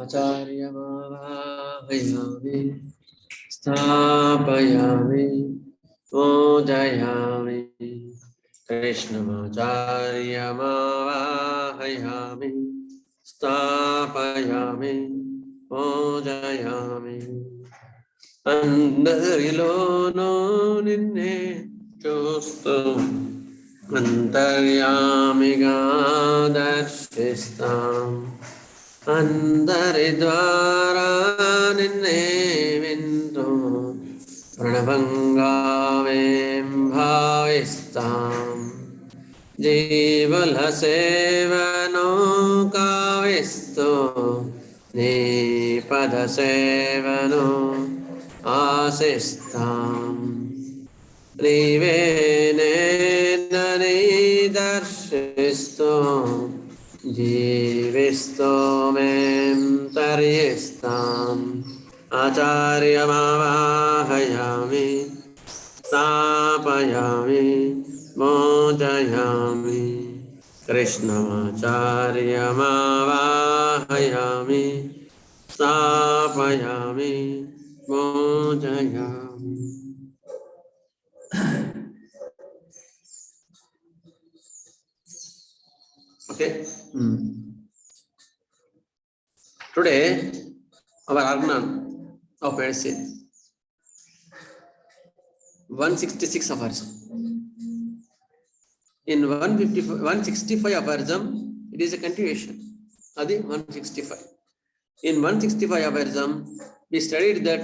आचार्यमावाहयामि स्थापयामि पूजयामि कृष्णमाचार्यमावाहयामि स्थापयामि पूजयामि అందరిలోనూ నిన్నే చూస్తూ అంతర్యామిగా దర్శిస్తాం అందరి ద్వారా నిన్నే వింటూ ప్రణవంగా వేం భావిస్తాం జీవుల సేవను కావిస్తూ నీ పద సేవను ఆశిస్తాం నీవేనేనని దర్శిస్తూ జీవిస్తూ మేం తరిస్తాం ఆచార్యమావాహయామి స్థాపయామి మోజయామి కృష్ణమాచార్యమావాహయామి స్థాపయామి మోజయామి. Okay. Today, our Argnan of medicine, 166 aphorism. In 165 aphorism, it is a continuation. Adi 165. In 165 aphorism, we studied that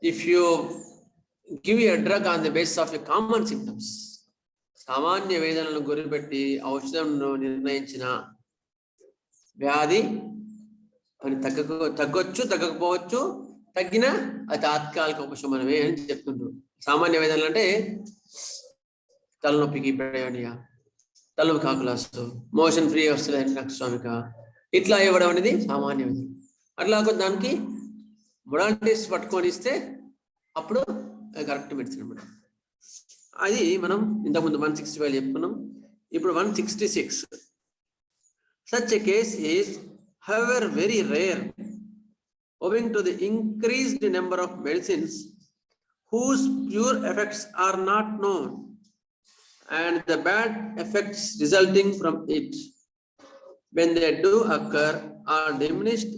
if you give a drug on the basis of a common symptoms, సామాన్య వేదనలను గురిపెట్టి ఔషధంను నిర్ణయించిన వ్యాధి అని తగ్గొచ్చు తగ్గకపోవచ్చు, తగ్గినా అది తాత్కాలిక ఉపశమనమే అని చెప్తుండ్రు. సామాన్య వేదనలు అంటే తలనొప్పికి ప్రయాణియా, తలనొప్పి కాకులాస్తు, మోషన్ ఫ్రీ వస్తుంది నాకు స్వామిక, ఇట్లా ఇవ్వడం అనేది సామాన్య వేదన. అట్లా దానికి మొడాలిటీస్ పట్టుకొని ఇస్తే అప్పుడు కరెక్ట్ మెడిసిన్ అన్నమాట. అది మనం ఇంతకుముందు 165 చెప్పుకున్నాం. ఇప్పుడు 166. Such a case is, however, very rare, owing to the increased number of medicines whose pure effects are not known and the bad effects resulting from it, when they do occur, are diminished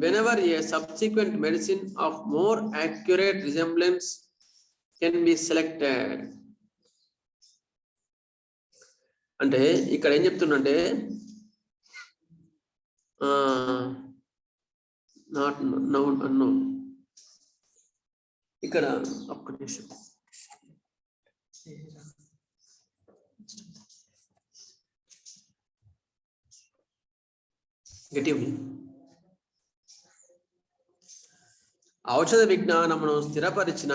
whenever a subsequent medicine of more accurate resemblance can be selected. అంటే ఇక్కడ ఏం చెప్తుందంటే not noun unknown. ఇక్కడ ఒక్క నిమిషం, గట్టిగా ఔషధ విజ్ఞానమును స్థిరపరిచిన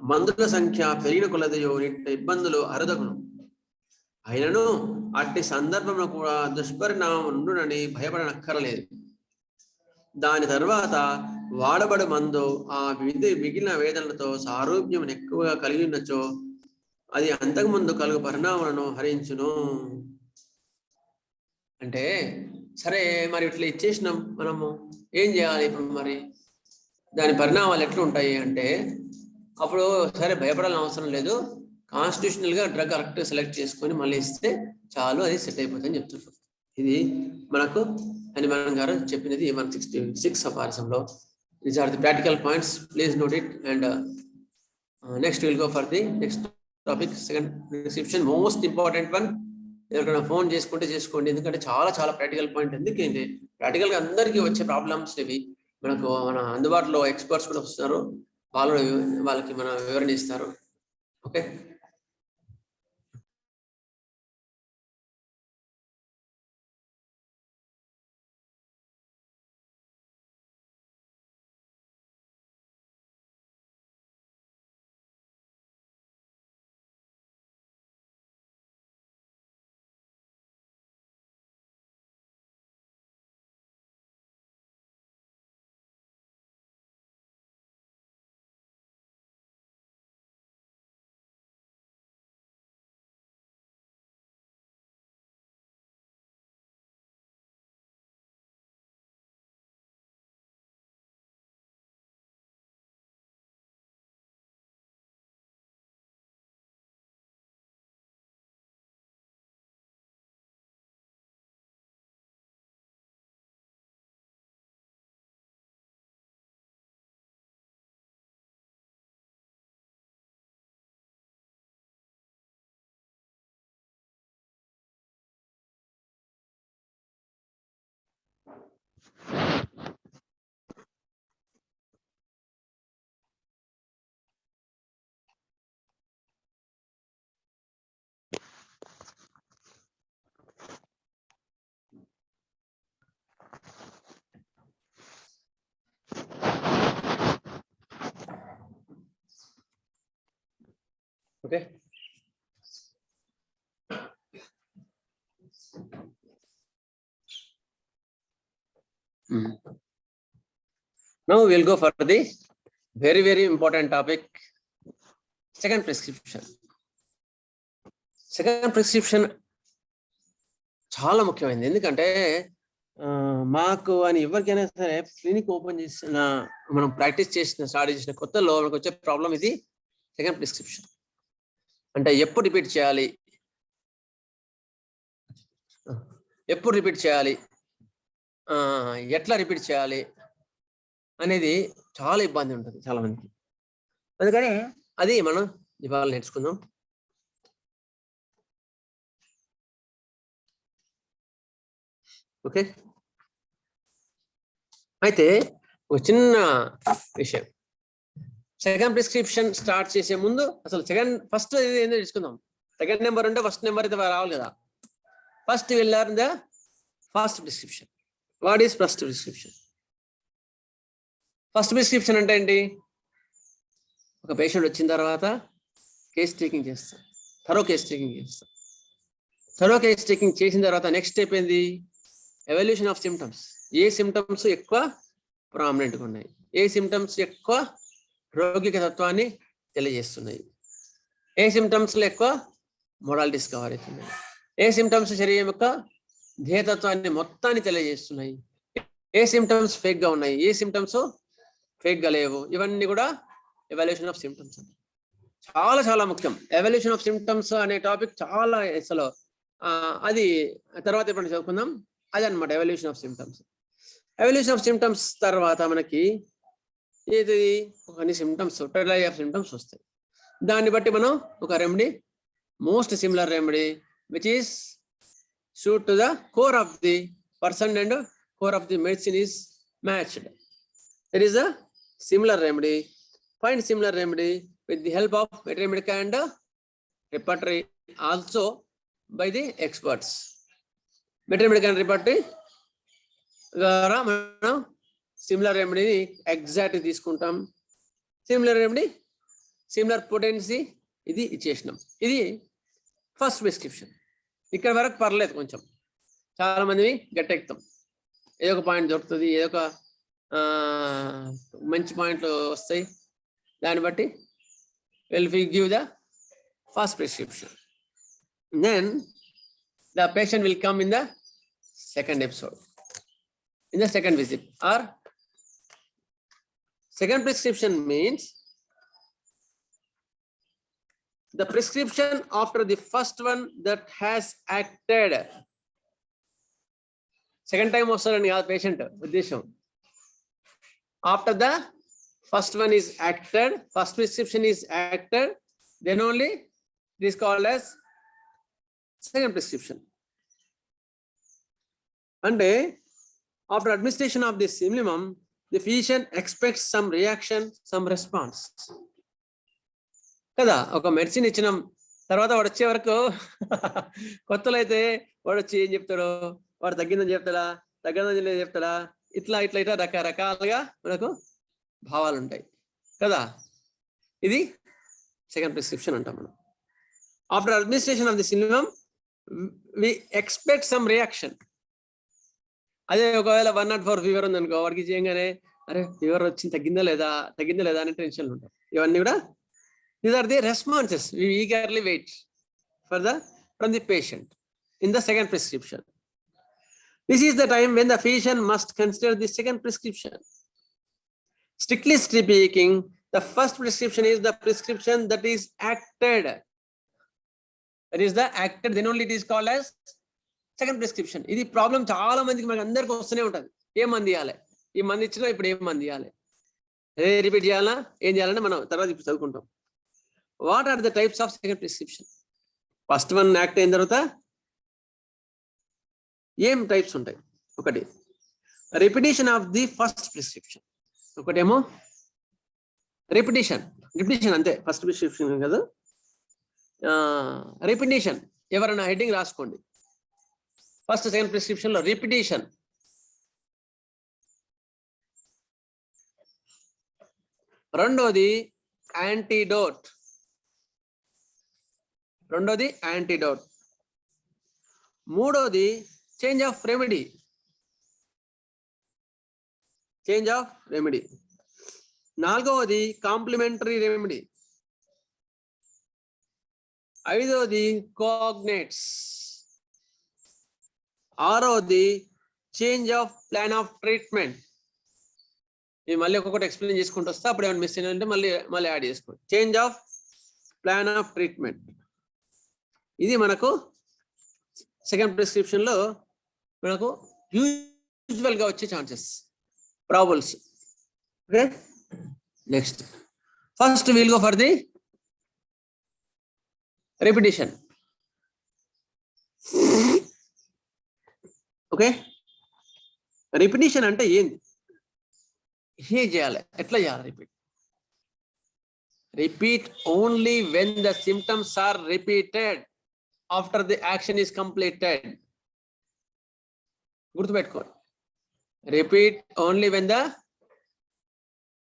మందుల సంఖ్య పెరిగిన కొలదియో ఇబ్బందులు అరుదగును. అయినను అట్టి సందర్భంలో కూడా దుష్పరిణామం ఉండునని భయపడనక్కరలేదు. దాని తర్వాత వాడబడు మందు ఆ మిగిలిన వేదనలతో సారూప్యం ఎక్కువగా కలిగి ఉన్నచో అది అంతకుముందు కలుగు పరిణామాలను హరించును. అంటే సరే, మరి ఇట్లా ఇచ్చేసినాం, మనము ఏం చేయాలి ఇప్పుడు? మరి దాని పరిణామాలు ఎట్లా ఉంటాయి అంటే, అప్పుడు సరే భయపడాల్సిన అవసరం లేదు, కాన్స్టిట్యూషనల్గా డ్రగ్ కరెక్ట్గా సెలెక్ట్ చేసుకొని మళ్ళీ ఇస్తే చాలు, అది సెట్ అయిపోతుందని చెప్తున్నారు. ఇది మనకు హనుమాన్ గారు చెప్పినది 166 అపారసంలో. These are the practical points, please note it. And next will go for the next topic, second prescription, most important one. ఎవరికైనా ఫోన్ చేసుకుంటే చేసుకోండి, ఎందుకంటే చాలా చాలా ప్రాక్టికల్ పాయింట్. ఎందుకంటే ప్రాక్టికల్గా అందరికీ వచ్చే ప్రాబ్లమ్స్ ఇవి. మనకు మన అందుబాటులో ఎక్స్పర్ట్స్ కూడా వస్తున్నారు, వాళ్ళకి మన వివరణ ఇస్తారు. Okay. Okay. Now we'll go for the very important topic, second prescription. Second prescription చాలా ముఖ్యమైనది. ఎందుకంటే మాకు అని ఎవరికైనా సరే క్లినిక్ ఓపెన్ చేసిన, మనం ప్రాక్టీస్ స్టార్ట్ చేసిన కొత్తలో మనకు వచ్చే ప్రాబ్లం ఇది సెకండ్ ప్రిస్క్రిప్షన్. అంటే ఎప్పుడు రిపీట్ చేయాలి, ఎట్లా రిపీట్ చేయాలి అనేది చాలా ఇబ్బంది ఉంటుంది చాలా మందికి. అందుకని అది మనం ఇవాళ నేర్చుకుందాం. ఓకే. అయితే ఒక చిన్న విషయం, సెకండ్ ప్రిస్క్రిప్షన్ స్టార్ట్ చేసే ముందు అసలు ఫస్ట్ ఏంటో తెలుసుకుందాం. సెకండ్ నెంబర్ ఉంటే ఫస్ట్ నెంబర్ అయితే రావాలి కదా. First will learn the first prescription. What is first prescription? First prescription అంటే ఏంటి? ఒక పేషెంట్ వచ్చిన తర్వాత కేస్ టేకింగ్ చేస్తాం, థరో కేస్ టేకింగ్ చేస్తాం. థరో కేస్ టేకింగ్ చేసిన తర్వాత నెక్స్ట్ స్టెప్ ఏంది? Evolution of symptoms. A symptoms ఎక్కువ ప్రామినెంట్గా ఉన్నాయి, ఏ సిమ్టమ్స్ ఎక్కువ రోగిక తత్వాన్ని తెలియజేస్తున్నాయి, ఏ సిమ్టమ్స్లో ఎక్కువ మోడాలిటీస్ కవర్ అవుతున్నాయి, ఏ సిమ్టమ్స్ శరీరం యొక్క ధ్యేయతత్వాన్ని మొత్తాన్ని తెలియజేస్తున్నాయి, ఏ సిమ్టమ్స్ ఫేక్గా ఉన్నాయి, ఏ సిమ్టమ్స్ ఫేక్గా లేవు. ఇవన్నీ కూడా ఎవల్యూషన్ ఆఫ్ సిమ్టమ్స్. చాలా చాలా ముఖ్యం. ఎవల్యూషన్ ఆఫ్ సిమ్టమ్స్ అనే టాపిక్ చాలా అసలు అది తర్వాత ఎప్పుడు చదువుకుందాం. అదనమాట evolution of symptoms. Evolution of symptoms తర్వాత మనకి ఏది కొన్ని సిమ్టమ్స్, టోటల్ ఆఫ్ సిమ్టమ్స్ వస్తాయి. దాన్ని బట్టి మనం ఒక remedy, most similar remedy which is suit to the core of the person and core of the medicine is matched. That is a similar remedy. Find similar remedy with the help of veterinary and repertory, also by the experts. Veterinary and repertory ద్వారా మనం similar రెమెడీని exact తీసుకుంటాం. Similar remedy, similar potency ఇది ఇచ్చేసినాం. ఇది first prescription. ఇక్కడ వరకు పర్లేదు, కొంచెం చాలా మంది గట్టెక్కుతాం. ఏదో ఒక పాయింట్ దొరుకుతుంది, ఏదో ఒక మంచి పాయింట్లు వస్తాయి. దాన్ని బట్టి will we give the first prescription. Then the patient will come in the second episode, in the second visit. Or second prescription means the prescription after the first one that has acted. Second time వస్తారని కాదు patient ఉద్దేశం. After the first one is acted, first prescription is acted, then only it is called as second prescription. అంటే after administration of this simlimum, the physician expects some reaction, some response. కదా, ఒక medicine ఇచ్చినాం తర్వాత వాడు వచ్చే వరకు కొత్తలో అయితే వాడు వచ్చి ఏం చెప్తాడో, వాడు తగ్గిందని చెప్తాడా, తగ్గదని చెప్తాడా, ఇట్లా ఇట్లా ఇట్లా రకరకాలుగా మనకు భావాలు ఉంటాయి కదా. ఇది సెకండ్ ప్రిస్క్రిప్షన్ అంటాం మనం. After administration of the similimum we expect some reaction. అదే ఒకవేళ 104 ఫీవర్ ఉందనుకో, వాడికి చేయగానే అరే ఫీవర్ వచ్చింది, తగ్గిందా లేదా అని టెన్షన్లు ఉంటాం. ఇవన్నీ కూడా these are the responses we eagerly wait for from the patient in the second prescription. This is the time when the physician must consider the second prescription. Strictly speaking, the first prescription is the prescription that is acted. That is the acted, then only it is called as second prescription. ఇది problem చాలా మందికి, మనకి అందరికీ వస్తూనే ఉంటుంది. ఏం మంది ఇవ్వాలి, ఈ మంది ఇచ్చినా ఇప్పుడు ఏం మంది ఇవ్వాలి, రిపీట్ చేయాలా, ఏం చేయాలంటే మనం తర్వాత ఇప్పుడు చదువుకుంటాం. What are the types of second prescription? First one act అయిన తర్వాత ఏం టైప్స్ ఉంటాయి? ఒకటి repetition of the first prescription, ఒకటేమో రిపిటేషన్ అంతే, ఫస్ట్ ప్రిస్క్రిప్షన్ కదా. రిపిటేషన్ ఎవరైనా హెడ్డింగ్ రాసుకోండి. ఫస్ట్ సెకండ్ ప్రిస్క్రిప్షన్ లో రిపిటేషన్. రెండోది యాంటీడోట్. రెండోది యాంటీడోట్, మూడోది చేంజ్ ఆఫ్ రెమెడీ, నాలుగవది కాంప్లిమెంటరీ రెమెడీ, ఐదవది కోఆగ్నేట్స్, ఆరవది change of plan of treatment. ఇవి మళ్ళీ ఒక్కొక్కటి ఎక్స్ప్లెయిన్ చేసుకుంటూ వస్తే అప్పుడు ఏమైనా మిస్ అయిందంటే మళ్ళీ యాడ్ చేసుకోండి. Change of plan of treatment ఇది మనకు సెకండ్ ప్రిస్క్రిప్షన్ లో మనకు యూజువల్ గా వచ్చే chances, problems. Okay, next first we'll go for the repetition. Okay, repetition అంటే ఏంది, చేయాలి, ఎట్లా చేయాలి? Repeat only when the symptoms are repeated after the action is completed. గుర్తుపెట్టుకోండి, repeat only when the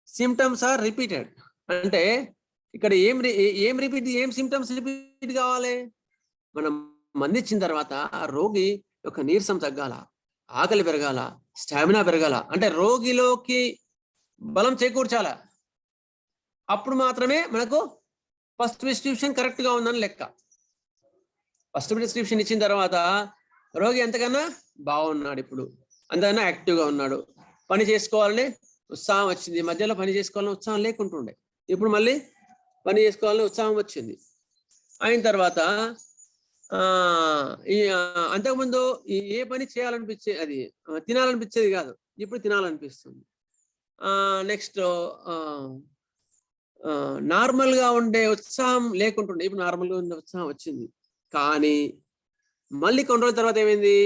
symptoms are repeated. అంటే ఇక్కడ ఏం repeat, ఏం సిమ్టమ్స్ రిపీట్ కావాలి? మనం మందు ఇచ్చిన తర్వాత ఆ రోగి యొక్క నీరసం తగ్గాల, ఆకలి పెరగాల, స్టామినా పెరగాల, అంటే రోగిలోకి బలం చేకూర్చాల. అప్పుడు మాత్రమే మనకు ఫస్ట్ ప్రిస్క్రిప్షన్ కరెక్ట్ గా ఉందని లెక్క. ఫస్ట్ ప్రిస్క్రిప్షన్ ఇచ్చిన తర్వాత రోగి ఎంతకన్నా బాగున్నాడు, ఇప్పుడు అంతకన్నా యాక్టివ్గా ఉన్నాడు, పని చేసుకోవాలని ఉత్సాహం వచ్చింది. మధ్యలో పని చేసుకోవాలని ఉత్సాహం లేకుంటుండే, ఇప్పుడు మళ్ళీ పని చేసుకోవాలని ఉత్సాహం వచ్చింది. అయిన తర్వాత అంతకుముందు ఏ పని చేయాలనిపించేది, అది తినాలనిపించేది కాదు, ఇప్పుడు తినాలనిపిస్తుంది. నెక్స్ట్ నార్మల్గా ఉండే ఉత్సాహం లేకుంటుండే, ఇప్పుడు నార్మల్గా ఉండే ఉత్సాహం వచ్చింది. కానీ మళ్ళీ కొన్ని రోజుల తర్వాత ఏమైంది,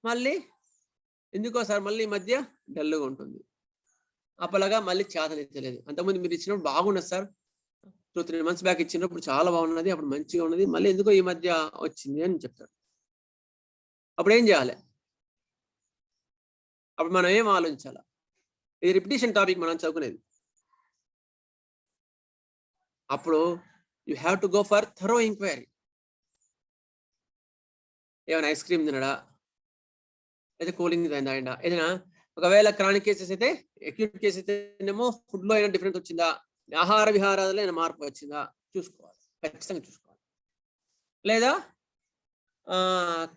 మళ్ళీ ఎందుకోసారి మళ్ళీ మధ్య డల్గా ఉంటుంది. అప్పలాగా మళ్ళీ చేతనెత్తలేదు. అంతకుముందు మీరు ఇచ్చినప్పుడు బాగున్నది సార్, 2-3 months బ్యాక్ ఇచ్చినప్పుడు చాలా బాగున్నది, అప్పుడు మంచిగా ఉన్నది, మళ్ళీ ఎందుకో ఈ మధ్య వచ్చింది అని చెప్తాడు. అప్పుడు ఏం చేయాలి? అప్పుడు మనం ఏం ఆలోచించాలి? ఇది రిపిటిషన్ టాపిక్ మనం చదువుకునేది. అప్పుడు you have to go for thorough enquiry. ఏమైనా ఐస్ క్రీమ్ తినడా, అయితే కూలింగ్ తాగిండా, ఏదైనా ఒకవేళ క్రానిక్ కేసెస్ అయితే, అక్యూట్ కేసెస్ అయితేనేమో ఫుడ్ లో అయినా డిఫరెన్స్ వచ్చిందా, ఆహార విహారాలలో అయినా మార్పు వచ్చిందా చూసుకోవాలి, ఖచ్చితంగా చూసుకోవాలి. లేదా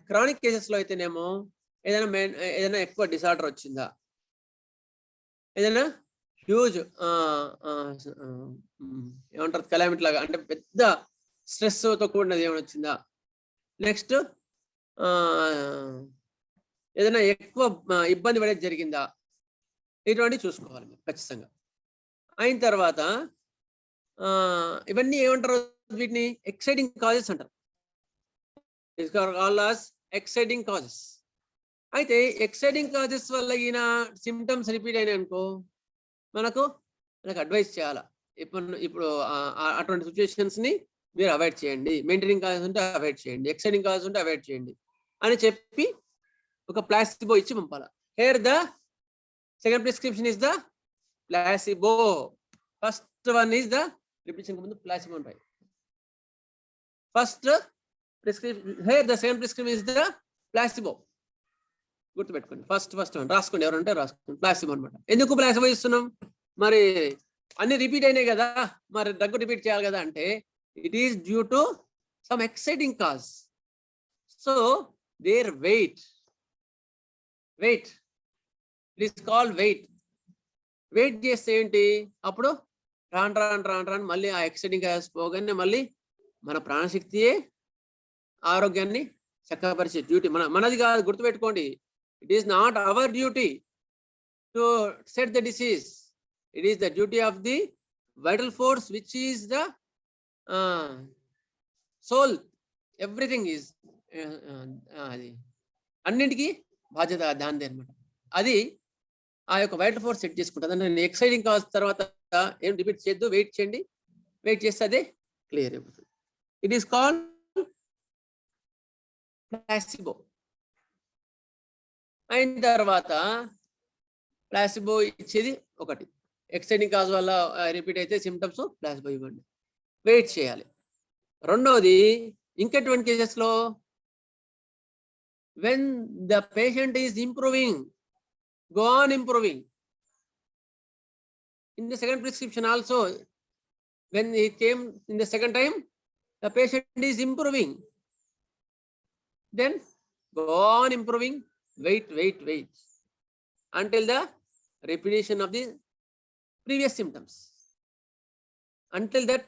క్రానిక్ కేసెస్ లో అయితేనేమో ఏదైనా ఎక్కువ డిసార్డర్ వచ్చిందా, ఏదైనా హ్యూజ్ ఏమంటారు కెలామిటీ లాగా, అంటే పెద్ద స్ట్రెస్ తో కూడినది ఏమైనా వచ్చిందా, నెక్స్ట్ ఏదైనా ఎక్కువ ఇబ్బంది పడేది జరిగిందా, ఇటువంటి చూసుకోవాలి మీరు ఖచ్చితంగా. అయిన తర్వాత ఇవన్నీ ఏమంటారు, వీటిని ఎక్సైటింగ్ కాజెస్ అంటారు. Exciting causes. అయితే ఎక్సైటింగ్ కాజెస్ వల్ల ఈయన సిమ్టమ్స్ రిపీట్ అయినాయి అనుకో, మనకు అడ్వైస్ చేయాలా, ఇప్పుడు అటువంటి సిచ్యువేషన్స్ ని మీరు అవాయిడ్ చేయండి, మెయింటైనింగ్ కాజెస్ ఉంటే అవాయిడ్ చేయండి, ఎక్సైటింగ్ కాజెస్ ఉంటే అవాయిడ్ చేయండి అని చెప్పి ఒక ప్లాసిబో ఇచ్చి పంపాల. Here the second prescription is the placebo. First one is the repetition ముందు ప్లాసిబో ఉంటాయి. First prescription, here the second prescription is the placebo. గుర్తుపెట్టుకోండి, ఫస్ట్ వన్ రాసుకోండి, ఎవరంటే రాసుకోండి, ప్లాసిబో అనమాట. ఎందుకు ప్లాసిబో ఇస్తున్నాం? మరి అన్ని రిపీట్ అయినాయి కదా, మరి డ్రగ్ రిపీట్ చేయాలి కదా అంటే, it is due to some exciting cause. So there wait it is called wait చేస్తే ఏంటి, అప్పుడు రాను మళ్ళీ ఆ ఎక్సైటింగ్ కాజ్ పోగానే మళ్ళీ మన ప్రాణశక్తియే ఆరోగ్యాన్ని చక్కపరిచే డ్యూటీ మనది కాదు. గుర్తుపెట్టుకోండి, it is not our duty to set the disease, it is the duty of the vital force which is the soul. Everything is అది అన్నింటికి బాధ్యత దానిదే అనమాట. అది ఆ యొక్క వైటల్ ఫోర్స్ సెట్ చేసుకుంటుంది. అంటే ఎక్సైటింగ్ కాజ్ తర్వాత ఏం రిపీట్ చేయొద్దు, వెయిట్ చేయండి, వెయిట్ చేస్తే అదే క్లియర్ అయిపోతుంది. It is called placebo. అయిన తర్వాత ప్లాసిబో ఇచ్చేది ఒకటి, ఎక్సైటింగ్ కాజ్ వల్ల రిపీట్ అయితే సిమ్టమ్స్, ప్లాసిబో ఇవ్వండి, వెయిట్ చేయాలి. రెండోది ఇంకెటువంటి కేసెస్లో when the patient is improving, go on improving. In the second prescription also, when he came in the second time, the patient is improving. Then go on improving, wait until the repetition of the previous symptoms. Until that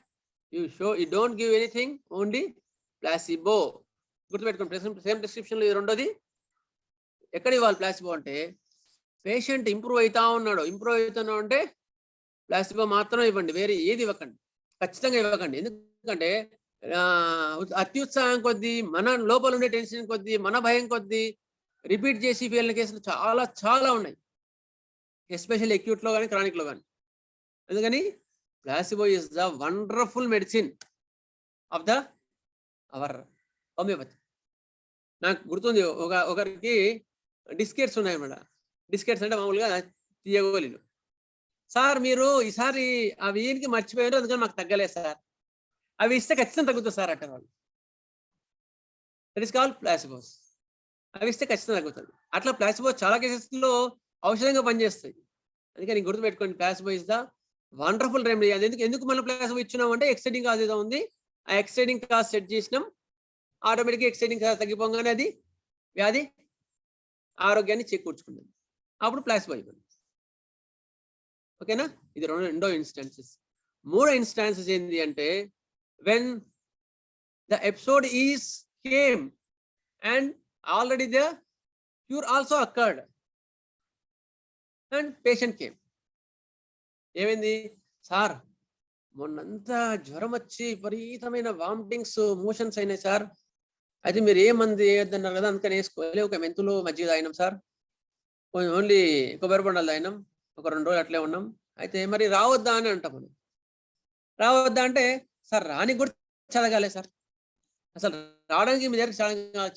you don't give anything, only placebo. గుర్తుపెట్టుకోండి, same ప్రిస్క్రిప్షన్లో ఇది రెండోది. ఎక్కడ ఇవ్వాలి placebo అంటే patient improve అవుతున్నాడు అంటే placebo మాత్రం ఇవ్వండి, వేరే ఏది ఇవ్వకండి, ఖచ్చితంగా ఇవ్వకండి. ఎందుకంటే అత్యుత్సాహం కొద్దీ, మన లోపల ఉండే టెన్షన్ కొద్దీ, మన భయం కొద్దీ రిపీట్ చేసి ఫెయిల్ కేసులు చాలా చాలా ఉన్నాయి, ఎస్పెషల్లీ అక్యూట్లో కానీ క్రానిక్లో కానీ. అందుకని placebo is the wonderful medicine of the our homoeopathy. నాకు గుర్తుంది, ఒకరికి డిస్కెట్స్ ఉన్నాయన్నమాట. డిస్కెట్స్ అంటే మామూలుగా తీయగోలీలు. సార్ మీరు ఈసారి అవి ఈయనకి మర్చిపోయారు, అందుకని మాకు తగ్గలేదు సార్, అవి ఇస్తే ఖచ్చితంగా తగ్గుతుంది సార్ అంటారు వాళ్ళు. That is called placebos. అవి ఇస్తే ఖచ్చితంగా తగ్గుతుంది. అట్లా ప్లాసిబో చాలా కేసెస్లో ఔషధంగా పనిచేస్తాయి. అందుకని గుర్తుపెట్టుకోండి, placebo is the wonderful remedy. అది ఎందుకు మనం ప్లాసిబో ఇచ్చినాం అంటే ఎక్సైటింగ్ కాజ్ ఏదో ఉంది, ఆ ఎక్సైటింగ్ కాజ్ సెట్ చేసినాం, ఆటోమేటిక్గా ఎక్సైటింగ్ కాజ్ తగ్గిపోగానే అది వ్యాధి ఆరోగ్యాన్ని చేకూర్చుకుంటుంది. అప్పుడు ప్లాసిబో ఇవ్వండి. ఓకేనా? ఇది రెండో ఇన్స్టాన్సెస్. మూడో ఇన్స్టాన్సెస్ ఏంటి అంటే when the episode is came and already the cure also occurred and patient came. ఏమైంది సార్, మొన్నంతా జ్వరం వచ్చి విపరీతమైన వామిటింగ్స్, మోషన్స్ అయినాయి సార్, అయితే మీరు ఏ మంది వేయొద్దన్నారు కదా, అందుకని వేసుకోవాలి, ఒక మెంతులు మజ్జిగ తాగినాం సార్, ఓన్లీ కొబ్బరి బొండాలు తాగినాం, ఒక 2 రోజులు అట్లే ఉన్నాం, అయితే మరి రావద్దా అని అంటాం మనం. రావద్దా అంటే సార్ రానికి కూడా చదగాలేదు సార్, అసలు రావడానికి మీ దగ్గరికి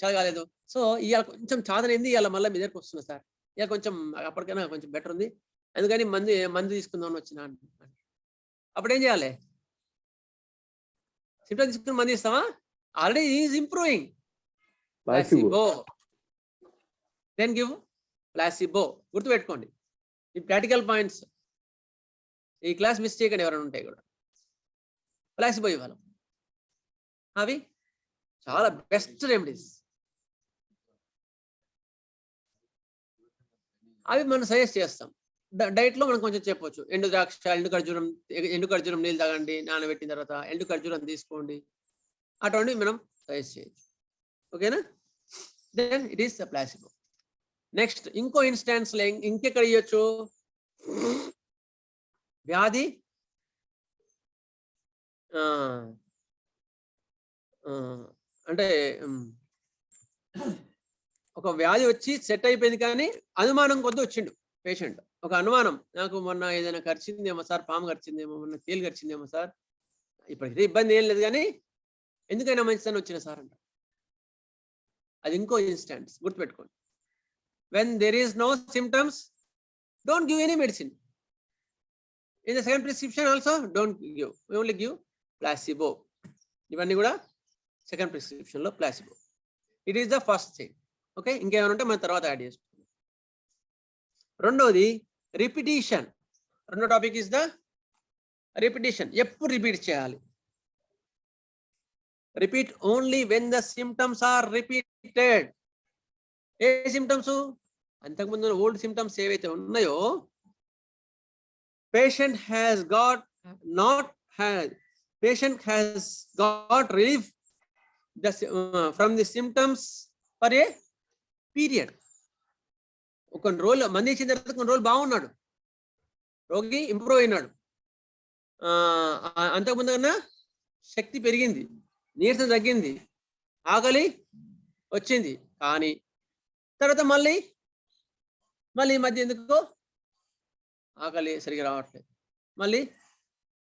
చదగాలేదు, సో ఇవాళ కొంచెం చాదనైంది, ఇవాళ మళ్ళీ మీ దగ్గరికి వస్తున్నా సార్, ఇవాళ కొంచెం అప్పటికైనా కొంచెం బెటర్ ఉంది, అందుకని మందు తీసుకుందామని వచ్చినా. అప్పుడు ఏం చేయాలి? సిమ్టమ్ తీసుకుని మందు ఇస్తామా? Already is improving, placebo, then give placebo. గుర్తుపెట్టుకోండి ఈ ప్రాక్టికల్ పాయింట్స్, ఈ క్లాస్ మిస్ చేయకండి ఎవరైనా ఉంటాయి కూడా. ప్లాసిబో ఇవ్వాలి, అవి చాలా బెస్ట్ రెమెడీస్. అవి మనం సజెస్ట్ చేస్తాం. డైట్లో మనం కొంచెం చెప్పొచ్చు, ఎండు ద్రాక్ష, ఎండు ఖర్జూరం నీళ్ళు తాగండి, నానబెట్టిన తర్వాత ఎండు ఖర్జూరం తీసుకోండి, అటువంటివి మనం సజెస్ట్ చేయొచ్చు. ఓకేనా? Then it is the placebo. Next ఇంకో ఇన్స్టాన్స్ ఇంకెక్కడ ఇవ్వచ్చు? వ్యాధి అంటే ఒక వ్యాధి వచ్చి సెట్ అయిపోయింది, కానీ అనుమానం కొద్ది వచ్చిండు పేషెంట్. ఒక అనుమానం, నాకు మొన్న ఏదైనా కరిచిందేమో సార్, పాము కరిచిందేమో, మొన్న తేలు కరిచిందేమో సార్, ఇప్పటికైతే ఇబ్బంది ఏం లేదు కానీ ఎందుకైనా మంచిదని వచ్చిన సార్ అంట. అది ఇంకో ఇన్స్టాన్స్, గుర్తుపెట్టుకోండి. when there is no symptoms, don't give any medicine. In the second prescription also don't give, we only give placebo. ఇవన్నీ కూడా సెకండ్ ప్రిస్క్రిప్షన్ లో placebo. It is the first thing. Okay, ఇంకేమైనా ఉంటే మనం తర్వాత యాడ్ చేసుకుంటాం. రెండోది రిపిటీషన్. రెండో టాపిక్ ఇస్ ద రిపిటీషన్. ఎప్పుడు రిపీట్ చేయాలి? Repeat only when the symptoms are repeated. ఏ సిమ్టమ్స్? అంతకుముందు ఓల్డ్ సిమ్టమ్స్ ఏవైతే ఉన్నాయో, patient has got relief from the symptoms for a period. కొన్ని రోజులు మంది ఇచ్చిన తర్వాత కొన్ని రోజులు బాగున్నాడు, రోగి ఇంప్రూవ్ అయినాడు, అంతకుముందు కన్నా శక్తి పెరిగింది, నీరసం తగ్గింది, ఆకలి వచ్చింది, కానీ తర్వాత మళ్ళీ మధ్య ఎందుకో ఆకలి సరిగ్గా రావట్లేదు, మళ్ళీ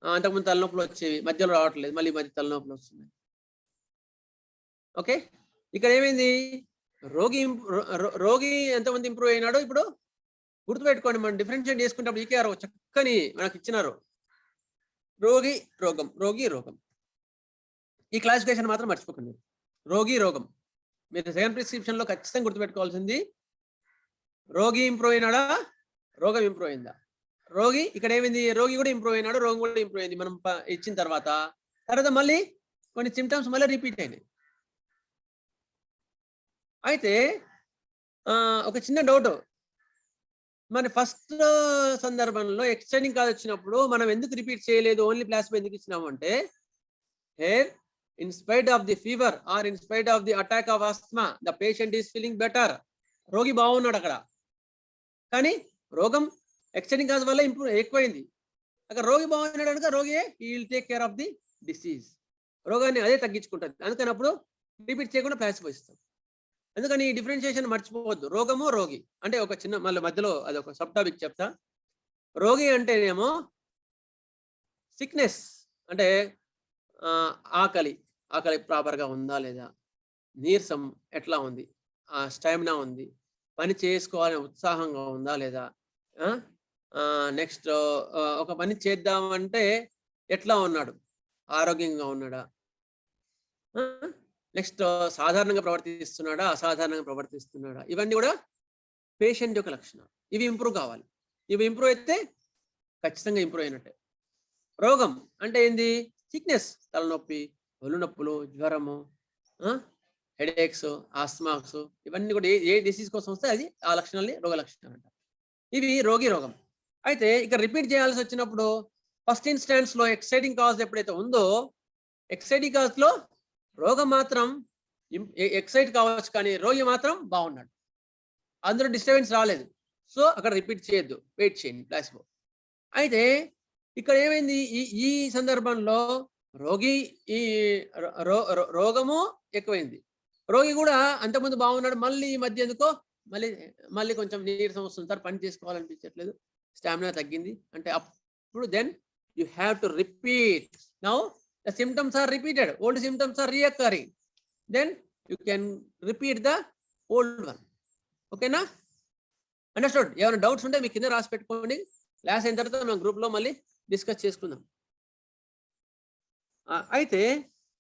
అంతకుముందు తలనొప్పులు వచ్చేవి, మధ్యలో రావట్లేదు, మళ్ళీ మధ్య తలనొప్పులు వస్తున్నాయి. ఓకే, ఇక్కడ ఏమైంది? రోగి ఎంతమంది ఇంప్రూవ్ అయినాడో ఇప్పుడు గుర్తుపెట్టుకోండి. మనం డిఫరెన్షియేట్ చేసుకున్నప్పుడు ఈకేఆర్ చక్కని మనకు ఇచ్చినారు. రోగి రోగం. ఈ క్లాసిఫికేషన్ మాత్రం మర్చిపోకండి. రోగి, రోగం. మీరు సెకండ్ ప్రిస్క్రిప్షన్లో ఖచ్చితంగా గుర్తుపెట్టుకోవాల్సింది, రోగి ఇంప్రూవ్ అయినాడా, రోగం ఇంప్రూవ్ అయిందా. రోగి ఇక్కడ ఏమైంది, రోగి కూడా ఇంప్రూవ్ అయినాడు, రోగం కూడా ఇంప్రూవ్ అయింది మనం ఇచ్చిన తర్వాత మళ్ళీ కొన్ని సిమ్టమ్స్ మళ్ళీ రిపీట్ అయినాయి. అయితే ఒక చిన్న డౌట్, మరి ఫస్ట్ సందర్భంలో ఎక్స్టెండింగ్ కాజ్ వచ్చినప్పుడు మనం ఎందుకు రిపీట్ చేయలేదు, ఓన్లీ ప్లాస్మా ఎందుకు ఇచ్చినాము అంటే, here in spite of the fever or in spite of the attack of asthma the patient is feeling better. రోగి బాగున్నాడు అక్కడ, కానీ రోగం ఎక్స్టెండింగ్ కాజ్ వల్ల ఇంప్రూవ్ ఎక్కువైంది. అక్కడ రోగి బాగున్నాడు కనుక రోగియే he will take care of the disease, రోగాన్ని అదే తగ్గించుకుంటుంది. అందుకని అప్పుడు రిపీట్ చేయకుండా ప్లాస్మా ఇస్తాం. అందుకని ఈ డిఫరెన్షియేషన్ మర్చిపోవద్దు. రోగము, రోగి అంటే ఒక చిన్న మళ్ళీ మధ్యలో అది ఒక సబ్ టాపిక్ చెప్తా. రోగి అంటేనేమో సిక్నెస్ అంటే ఆకలి ప్రాపర్గా ఉందా లేదా, నీరసం ఎట్లా ఉంది, స్టామినా ఉంది, పని చేసుకోవాలని ఉత్సాహంగా ఉందా లేదా, నెక్స్ట్ ఒక పని చేద్దామంటే ఎట్లా ఉన్నాడు, ఆరోగ్యంగా ఉన్నాడా, నెక్స్ట్ సాధారణంగా ప్రవర్తిస్తున్నాడా, అసాధారణంగా ప్రవర్తిస్తున్నాడా, ఇవన్నీ కూడా పేషెంట్ యొక్క లక్షణాలు. ఇవి ఇంప్రూవ్ కావాలి. ఇవి ఇంప్రూవ్ అయితే ఖచ్చితంగా ఇంప్రూవ్ అయినట్టే. రోగం అంటే ఏంది, సిక్నెస్, తలనొప్పి, ఒళ్ళు నొప్పులు, జ్వరము, హెడేక్స్, ఆస్మాక్స్, ఇవన్నీ కూడా ఏ డిసీజ్ కోసం వస్తే అది ఆ లక్షణాలని రోగ లక్షణాలు అంటారు. ఇవి రోగి, రోగం. అయితే ఇక రిపీట్ చేయాల్సి వచ్చినప్పుడు ఫస్ట్ ఇన్స్టాన్స్ లో ఎక్సైటింగ్ కాజ్ ఎప్పుడైతే ఉందో, ఎక్సైటింగ్ కాజ్ లో రోగం మాత్రం ఎక్సైట్ కావచ్చు, కానీ రోగి మాత్రం బాగున్నాడు, అందులో డిస్టర్బెన్స్ రాలేదు. సో అక్కడ రిపీట్ చేయొద్దు, వెయిట్ చేయండి ప్లాస్మా. అయితే ఇక్కడ ఏమైంది, ఈ సందర్భంలో రోగి ఈ రోగము ఎక్కువైంది, రోగి కూడా అంతకుముందు బాగున్నాడు, మళ్ళీ ఈ మధ్య ఎందుకో మళ్ళీ కొంచెం నీరసం వస్తుంది సార్, పని చేసుకోవాలనిపించట్లేదు, స్టామినా తగ్గింది అంటే అప్పుడు then you have to repeat. Now the symptoms are repeated, old symptoms are reoccurring, then you can repeat the old one. Okay na? Understood? ఏమైనా డౌట్స్ ఉంటే మీ కింద రాసి పెట్టుకోండి, క్లాస్ అయిన తర్వాత మనం గ్రూప్లో మళ్ళీ డిస్కస్ చేసుకుందాం. అయితే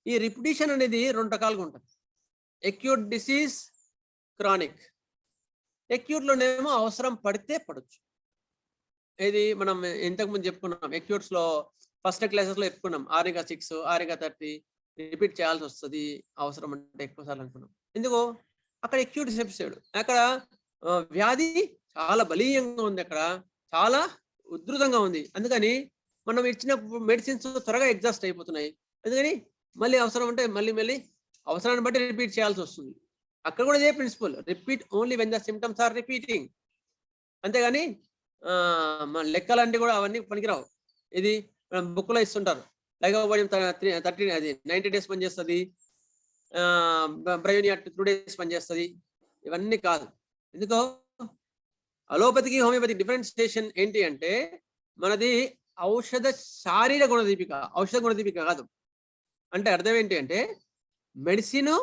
ఈ రిపిటిషన్ అనేది రెండు రకాలుగా ఉంటుంది, ఎక్యూట్ డిసీజ్, క్రానిక్. ఎక్యూట్లోనేమో అవసరం పడితే పడవచ్చు. ఇది మనం ఇంతకుముందు చెప్పుకున్నాం, ఎక్యూట్స్లో ఫస్ట్ క్లాసెస్లో చెప్పుకున్నాం, 6x6 6x30 రిపీట్ చేయాల్సి వస్తుంది అవసరం అంటే ఎక్కువ సార్లు అనుకున్నాం. ఎందుకు, అక్కడ ఎక్యూట్ ఎపిసోడ్, అక్కడ వ్యాధి చాలా బలీయంగా ఉంది, అక్కడ చాలా ఉధృతంగా ఉంది. అందుకని మనం ఇచ్చిన మెడిసిన్స్ త్వరగా ఎగ్జాస్ట్ అయిపోతున్నాయి. అందుకని మళ్ళీ అవసరం ఉంటే మళ్ళీ అవసరాన్ని బట్టి రిపీట్ చేయాల్సి వస్తుంది. అక్కడ కూడా ఇదే principle, repeat only when the symptoms are repeating. అంతేగాని మన లెక్కలంటే కూడా అవన్నీ పనికిరావు. ఇది బుక్లో ఇస్తుంటారు, లైకోపోడియం 90 days పనిచేస్తుంది, బ్రయోనియా 2 days పనిచేస్తుంది, ఇవన్నీ కాదు. ఎందుకో అలోపతికి హోమియోపతికి డిఫరెన్షియేషన్ ఏంటి అంటే, మనది ఔషధ శారీర గుణదీపిక, ఔషధ గుణదీపిక కాదు. అంటే అర్థం ఏంటి అంటే, మెడిసిన్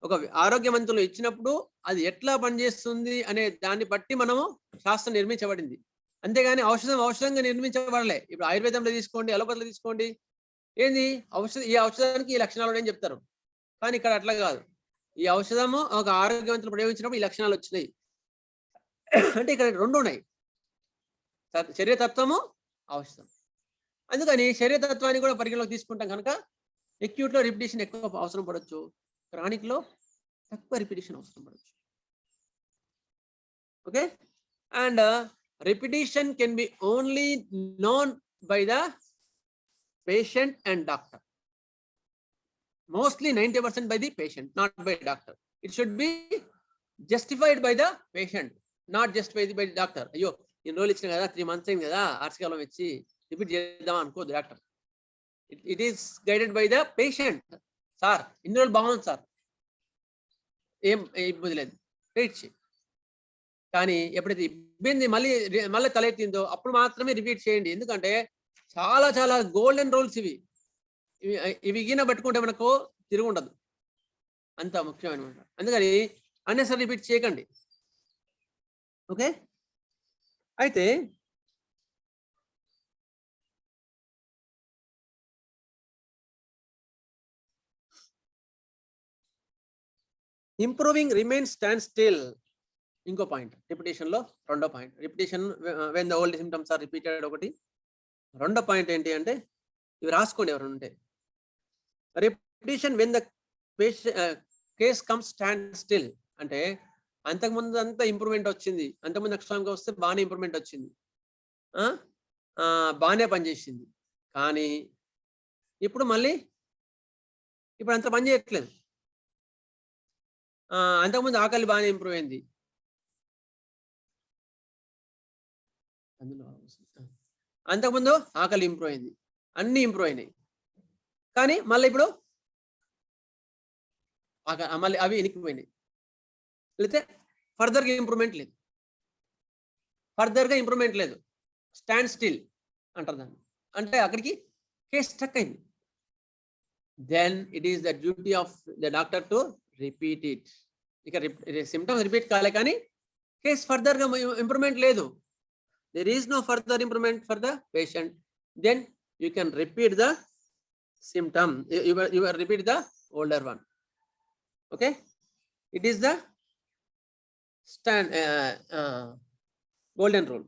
ఒక ఆరోగ్యవంతులు ఇచ్చినప్పుడు అది ఎట్లా పనిచేస్తుంది అనే దాన్ని బట్టి మనము శాస్త్రం నిర్మించబడింది. అంతేగాని ఔషధంగా నిర్మించబడలే. ఇప్పుడు ఆయుర్వేదంలో తీసుకోండి, అలోపతిలో తీసుకోండి, ఏంది ఈ ఔషధానికి ఈ లక్షణాలు ఉన్నాయని చెప్తారు, కానీ ఇక్కడ అట్లా కాదు. ఈ ఔషధము ఒక ఆరోగ్యవంతులు ప్రయోగించినప్పుడు ఈ లక్షణాలు వచ్చినాయి అంటే ఇక్కడ రెండు ఉన్నాయి, శరీరతత్వము, ఔషధం. అందుకని శరీరతత్వాన్ని కూడా పరిగణలోకి తీసుకుంటాం కనుక ఎక్యూట్లో రిపిటేషన్ ఎక్కువ అవసరం పడవచ్చు, క్రానిక్లో తక్కువ రిపిటేషన్ అవసరం పడవచ్చు. Okay, and repetition can be only known by the patient and doctor. Mostly 90% by the patient, not by doctor. It should be justified by the patient, not just by the doctor. అయ్యో ఈ రోజులు ఇచ్చిన కదా, 3 months అయింది కదా, ఆర్సికాలం ఇచ్చి repeat చేద్దాం అనుకోదు doctor. It is guided by the patient. Sir ఇన్ని రోజులు బాగుంది సార్, ఏం ఇబ్బంది లేదు, రీట్ చేయి. కానీ ఎప్పుడైతే ఇబ్బంది మళ్ళీ తలెత్తిందో అప్పుడు మాత్రమే రిపీట్ చేయండి. ఎందుకంటే చాలా గోల్డెన్ రూల్స్ ఇవి ఈయన పట్టుకుంటే మనకు తిరుగు ఉండదు, అంత ముఖ్యమైన. అందుకని అన్నెసరీ రిపీట్ చేయకండి. ఓకే, అయితే ఇంప్రూవింగ్ రిమైన్ స్టాండ్ స్టిల్ ఇంకో పాయింట్. రిపిటేషన్లో రెండో point. Repetition when the old symptoms are repeated ఒకటి. రెండో పాయింట్ ఏంటి అంటే ఇవి రాసుకోండి ఎవరు ఉంటే. Repetition when the case come stand still అంటే అంతకుముందు అంతా ఇంప్రూవ్మెంట్ వచ్చింది, అంతకుముందు ఎక్స్ట్రామ్గా వస్తే బాగానే ఇంప్రూవ్మెంట్ వచ్చింది, బాగానే పనిచేసింది. కానీ ఇప్పుడు మళ్ళీ ఇప్పుడు అంత పని చేయట్లేదు. అంతకుముందు ఆకలి బాగానే ఇంప్రూవ్ అయింది, అంతకుముందు ఆకలి ఇంప్రూవ్ అయింది, అన్నీ ఇంప్రూవ్ అయినాయి. కానీ మళ్ళీ ఇప్పుడు మళ్ళీ అవి ఇనికిపోయినాయి. లేకపోతే ఫర్దర్గా ఇంప్రూవ్మెంట్ లేదు, ఫర్దర్గా ఇంప్రూవ్మెంట్ లేదు, స్టాండ్ స్టిల్ అంటారు దాన్ని. అంటే అక్కడికి కేస్ స్టక్ అయింది. Then it is the duty of the doctor to repeat it. ఇక సిమ్టమ్స్ రిపీట్ కాలే కానీ కేస్ ఫర్దర్గా ఇంప్రూవ్మెంట్ లేదు, there is no further improvement for the patient, then you can repeat the symptom, you will repeat the older one. Okay, it is the stand golden rule.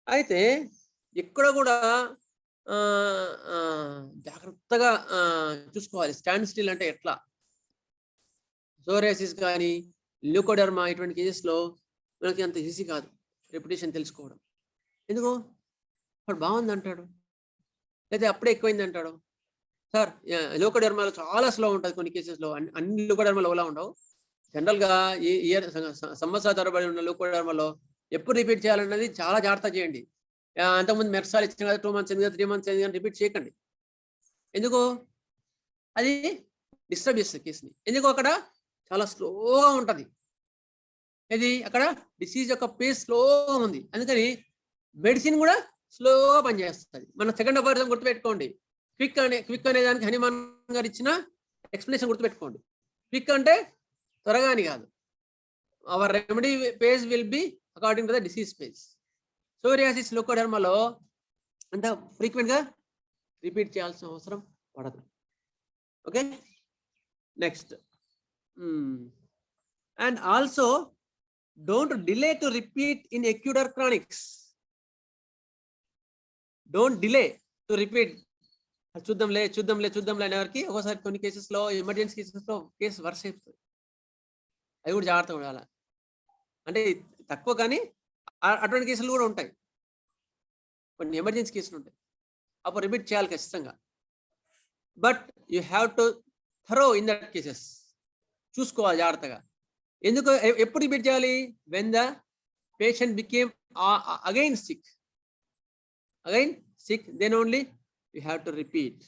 అయితే ఇక్కడ కూడా జాగ్రత్తగా చూసుకోవాలి. Stand still అంటే ఎట్లా? Psoriasis కానీ leucoderma ఇటువంటి కేసెస్లో మనకి అంత ఈజీ కాదు రెప్యుటేషన్ తెలుసుకోవడం. ఎందుకు? వాడు బాగుంది అంటాడు, లేదా అప్పుడే ఎక్కువైంది అంటాడు. సార్ ల్యూకోడర్మాలో చాలా స్లో ఉంటుంది కొన్ని కేసెస్లో, అన్ని ల్యూకోడర్మాలో ఒకలా ఉండవు. జనరల్గా ఈ ఇయర్ సంవత్సరాల తరబడి ఉన్న ల్యూకోడర్మాలో ఎప్పుడు రిపీట్ చేయాలన్నది చాలా జాగ్రత్త చేయండి. అంతకుముందు మెర్సాలు ఇచ్చిన కదా 2 months అయింది కదా 3 months అయింది కానీ రిపీట్ చేయకండి. ఎందుకు? అది డిస్టర్బ్ చేస్తుంది కేసుని. ఎందుకు? అక్కడ చాలా స్లోగా ఉంటుంది, ఇది అక్కడ డిసీజ్ యొక్క పేస్ స్లోగా ఉంది, అందుకని మెడిసిన్ కూడా స్లోగా పనిచేస్తుంది. మన సెకండ్ అపార్థం గుర్తుపెట్టుకోండి. క్విక్ అనే దానికి హనుమాన్ గారు ఇచ్చిన ఎక్స్ప్లెనేషన్ గుర్తుపెట్టుకోండి. క్విక్ అంటే త్వరగా అని కాదు. Our remedy pace will be according to the disease pace. Psoriasis ల్యూకోడర్మాలో అంత ఫ్రీక్వెంట్గా రిపీట్ చేయాల్సిన అవసరం పడదు. Okay, next. And also don't delay to repeat in acute or chronics. Don't delay to repeat. చూద్దాంలే అనేవారికి ఒకసారి కొన్ని కేసెస్లో ఎమర్జెన్సీ కేసెస్లో కేసు వర్స్ అయిపోతుంది. అవి కూడా జాగ్రత్తగా ఉండాలి. అంటే తక్కువ కానీ అటువంటి కేసులు కూడా ఉంటాయి, కొన్ని ఎమర్జెన్సీ కేసులు ఉంటాయి, అప్పుడు రిపీట్ చేయాలి ఖచ్చితంగా. But you have to thorough in that cases. చూసుకోవాలి జాగ్రత్తగా. ఎందుకు? ఎప్పుడు రిపీట్ చేయాలి? When the patient became again sick, then only you have to repeat.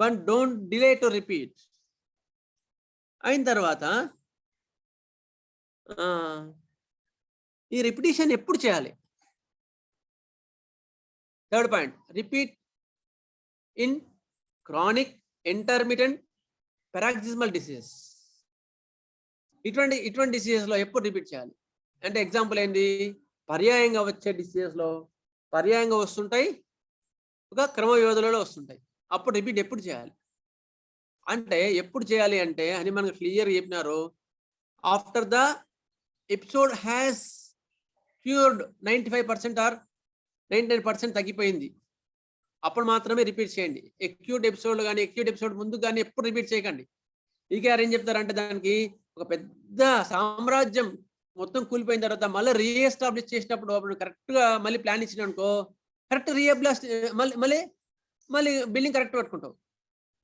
But don't delay to repeat. అయిన తర్వాత ఈ రిపిటేషన్ ఎప్పుడు చేయాలి? Third point, repeat in chronic intermittent paroxysmal diseases. ఇటువంటి డిసీజెస్లో ఎప్పుడు రిపీట్ చేయాలి అంటే ఎగ్జాంపుల్ ఏంటి? పర్యాయంగా వచ్చే డిసీజెస్లో పర్యాయంగా వస్తుంటాయి, ఒక క్రమ వ్యవధిలో వస్తుంటాయి. అప్పుడు రిపీట్ ఎప్పుడు చేయాలి అంటే ఎప్పుడు చేయాలి అంటే అని మనకు క్లియర్గా చెప్పినారు. After the episode has cured 95% or 99% తగ్గిపోయింది, అప్పుడు మాత్రమే రిపీట్ చేయండి. ఎక్యూట్ ఎపిసోడ్ ముందు కానీ ఎప్పుడు రిపీట్ చేయకండి. ఈకేఆర్ ఏం చెప్తారంటే దానికి ఒక పెద్ద సామ్రాజ్యం మొత్తం కూలిపోయిన తర్వాత మళ్ళీ రీఎస్టాబ్లిష్ చేసినప్పుడు అప్పుడు కరెక్ట్గా మళ్ళీ ప్లాన్ ఇచ్చిన అనుకో, కరెక్ట్ రీఎబ్లాస్ట్ మళ్ళీ బిల్డింగ్ కరెక్ట్ పెట్టుకుంటావు.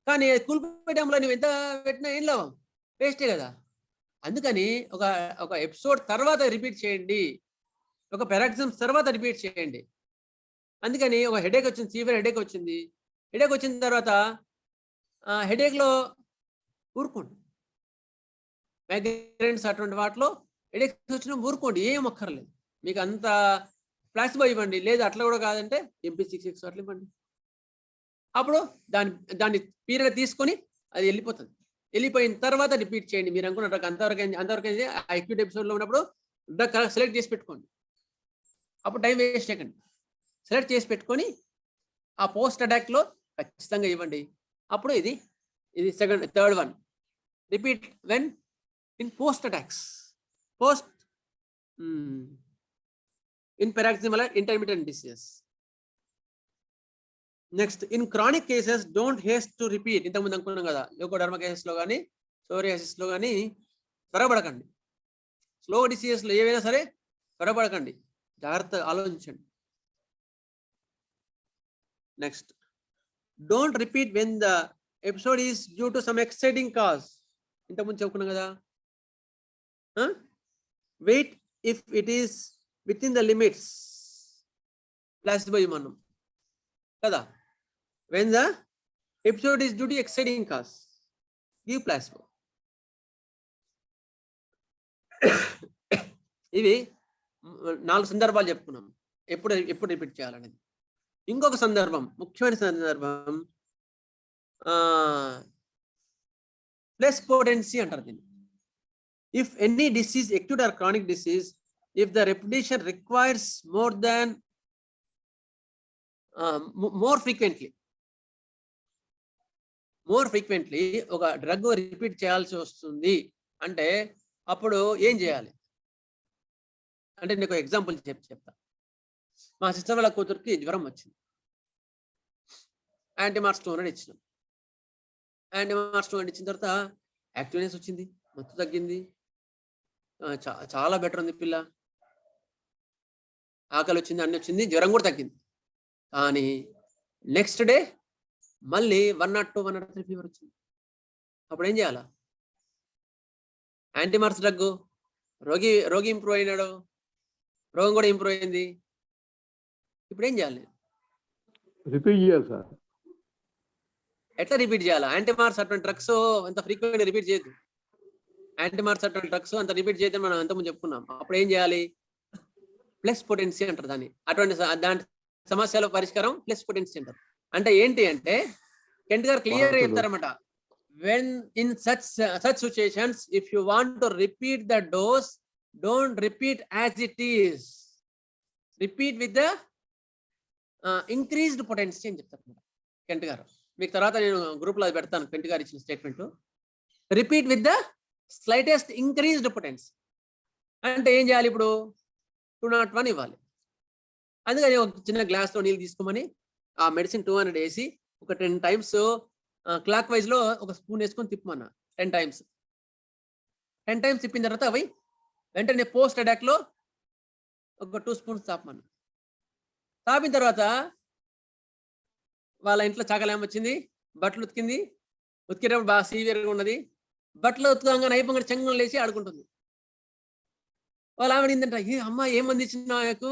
కానీ కూలిపోయే టైంలో నువ్వు ఎంత పెట్టినా ఏం లాభం, వేస్టే కదా. అందుకని ఒక ఎపిసోడ్ తర్వాత రిపీట్ చేయండి, ఒక పారాక్సిస్మస్ తర్వాత రిపీట్ చేయండి. అందుకని ఒక హెడేక్ వచ్చింది, సీవియర్ హెడేక్ వచ్చిన తర్వాత హెడేక్లో ఊరుకోండి. మైగ్రేన్స్ అటువంటి వాటిలో హెడేక్స్ వచ్చినా ఊరుకోండి, ఏం అక్కర్లేదు. మీకు అంత ప్లాసిబో ఇవ్వండి, లేదు అట్లా కూడా కాదంటే MP66 అట్లా ఇవ్వండి. అప్పుడు దాన్ని పీరియడ్ తీసుకొని అది వెళ్ళిపోయిన తర్వాత రిపీట్ చేయండి. మీరు అనుకున్నట్టు అంతవరకు ఆ ఎక్యూట్ ఎపిసోడ్లో ఉన్నప్పుడు సెలెక్ట్ చేసి పెట్టుకోండి. అప్పుడు టైం వేస్ట్ చేయకండి, సెలెక్ట్ చేసి పెట్టుకొని ఆ పోస్ట్ అటాక్లో ఖచ్చితంగా ఇవ్వండి. అప్పుడు ఇది third one. repeat when in post attacks, post in paroxysmal and intermittent disease. Next, in chronic cases don't haste to repeat. ఇంతకుముందు అనుకున్నాం కదా, ల్యూకోడర్మా కేసెస్ లో కానీ సోరియాసిస్ లో కానీ త్వరపడకండి. స్లో డిసీజెస్ లో ఏవైనా సరే త్వరపడకండి, జాగ్రత్తగా ఆలోచించండి. Next, don't repeat when the episode is due to some exciting cause. ఇంతకుముందు చెప్పుకున్నాం కదా. Wait if it is within the limits. Placebo ఇవ్వమన్నాం కదా. When the episode is due to exciting cause, give placebo. ఇవి 4 సందర్భాలు చెప్పుకున్నాం, ఎప్పుడు repeat చేయాలనేది. ఇంకొక సందర్భం, ముఖ్యమైన సందర్భం ప్లస్ పొటెన్సీ అంటారు దీన్ని. If any disease, acute or chronic disease, if the repetition requires more frequently ఒక డ్రగ్ రిపీట్ చేయాల్సి వస్తుంది అంటే అప్పుడు ఏం చేయాలి అంటే, నీకు ఎగ్జాంపుల్ చెప్తా. మా సిస్టర్ వాళ్ళ కూతురికి జ్వరం వచ్చింది, యాంటీమార్స్ 200 ఇచ్చినాం. యాంటీమార్స్ 200 ఇచ్చిన తర్వాత యాక్టివ్నెస్ వచ్చింది, మత్తు తగ్గింది, చాలా బెటర్ ఉంది పిల్ల, ఆకలి వచ్చింది, అన్ని వచ్చింది, జ్వరం కూడా తగ్గింది. కానీ నెక్స్ట్ డే మళ్ళీ 102, 103 ఫీవర్ వచ్చింది. అప్పుడు ఏం చేయాలా? యాంటీమార్స్ డ్రగ్, రోగి ఇంప్రూవ్ అయినాడు, రోగం కూడా ఇంప్రూవ్ అయింది. ఇప్పుడు ఏం చేయాలి? రిపీట్ చేయాలి సార్. ఎట్లా రిపీట్ చేయాలా? యాంటీమార్స్ అటువంటి డ్రగ్స్ అంత ఫ్రీక్వెంట్ రిపీట్ చేయదు. యాంటీమార్స్ అటువంటి డ్రగ్స్ అంత రిపీట్ చేయడం మనం ఎంతమంది చెప్పుకున్నాం. అప్పుడు ఏం చేయాలి? ప్లస్ పొటెన్సీ అంటారు దాన్ని. దాని సమస్యల పరిష్కారం ప్లస్ పొటెన్సీ అంటారు. అంటే ఏంటి అంటే, కెంట్ గారు క్లియర్ చెప్తారన్నమాట. When in such situations, if you want to repeat the dose, don't repeat as it is, repeat with the increased potency అని చెప్తారు కెంట్ గారు. మీకు తర్వాత నేను గ్రూప్ లో పెడతాను కెంట్ గారు ఇచ్చిన statement. Repeat with the slightest increased potency అంటే ఏం చేయాలి? ఇప్పుడు 201 ఇవ్వాలి. అందుకని ఒక చిన్న గ్లాస్లో నీళ్ళు తీసుకోమని ఆ మెడిసిన్ 200 వేసి ఒక 10 టైమ్స్ క్లాక్ వైజ్ లో ఒక స్పూన్ వేసుకొని తిప్పమన్నా. 10 టైమ్స్ తిప్పిన తర్వాత అవి వెంటనే పోస్ట్ అటాక్ లో ఒక 2 స్పూన్స్ తాపమన్నా. తాపిన తర్వాత వాళ్ళ ఇంట్లో చాకలేం వచ్చింది, బట్టలు ఉతికేటప్పుడు బాగా సీవియర్గా ఉన్నది. బట్టలు ఉతుకంగానే అయిపోయి చెంగం లేచి ఆడుకుంటుంది. వాళ్ళు ఆవిడ ఏంటంటే, ఏ అమ్మ ఏ మంది ఇచ్చిన నాకు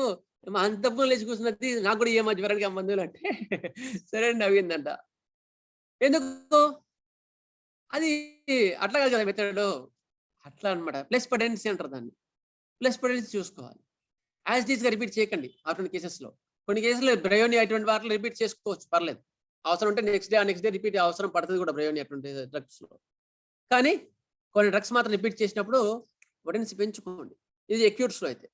అంత లేచి కూర్చున్నది, నాకు కూడా ఏ జ్వరానికి మందులు అంటే సరే అండి అవిందంట. ఎందుకు? అది అట్లా కాదు కదా మెథడ్, అట్లా అనమాట. ప్లస్ పొటెన్సీ అంటారు దాన్ని. ప్లస్ పొటెన్సీ చూసుకోవాలి. యాజ్ డీస్ గా రిపీట్ చేయకండి. అటువంటి కేసెస్లో, కొన్ని కేసులు బ్రయోని అటువంటి వాటిలో రిపీట్ చేసుకోవచ్చు, పర్లేదు. అవసరం ఉంటే నెక్స్ట్ డే రిపీట్ అవసరం పడుతుంది కూడా బ్రయోని అటువంటి డ్రగ్స్ లో. కానీ కొన్ని డ్రగ్స్ మాత్రం రిపీట్ చేసినప్పుడు పొటెన్సీ పెంచుకోండి. ఇది అక్యూట్స్ లో అయితే.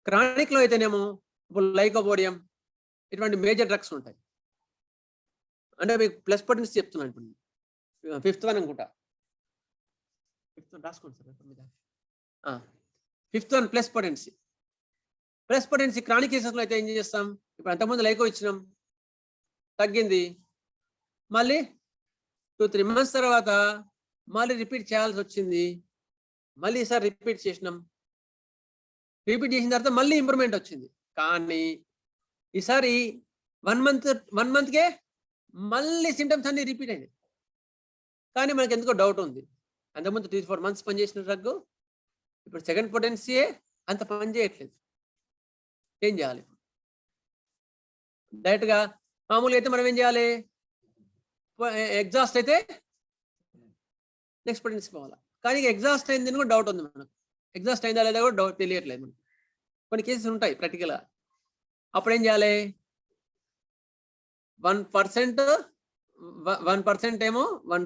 క్రానిక్ లో అయితేనేమో ఇప్పుడు లైకోపోడియం ఇటువంటి మేజర్ డ్రగ్స్ ఉంటాయి. అంటే మీకు ప్లస్ పొటెన్సీ చెప్తున్నాను. ఇప్పుడు 5th వన్ అనుకుంటా, 5th వన్ రాసుకోండి sir. 5th one plus potency chronic cases లో అయితే ఏం చేస్తాం? ఇప్పుడు అంతకుముందు లైకో ఇచ్చినాం, తగ్గింది, మళ్ళీ 2-3 months తర్వాత మళ్ళీ రిపీట్ చేయాల్సి వచ్చింది. మళ్ళీ ఈసారి రిపీట్ చేసినాం. రిపీట్ చేసిన తర్వాత మళ్ళీ ఇంప్రూవ్మెంట్ వచ్చింది. కానీ ఈసారి 1 monthకే మళ్ళీ సింటమ్స్ అన్ని రిపీట్ అయినాయి. కానీ మనకి ఎందుకో డౌట్ ఉంది. అంతకుముందు 3-4 months పనిచేసిన డ్రగ్ ఇప్పుడు సెకండ్ పొటెన్సీయే అంత పని చేయట్లేదు. ఏం చేయాలి? డైరెక్ట్ గా మామూలుగా అయితే మనం ఏం చేయాలి? ఎగ్జాస్ట్ అయితే నెక్స్ట్ పొటెన్సీ పోవాలా. కానీ ఎగ్జాస్ట్ అయిందని కూడా డౌట్ ఉంది మనకు. ఎగ్జాస్ట్ అయిందా లేదా కూడా డౌట్ తెలియట్లేదు మనకు. కొన్ని కేసెస్ ఉంటాయి ప్రాక్టికల్గా. అప్పుడు ఏం చేయాలి? 1% ఏమో 1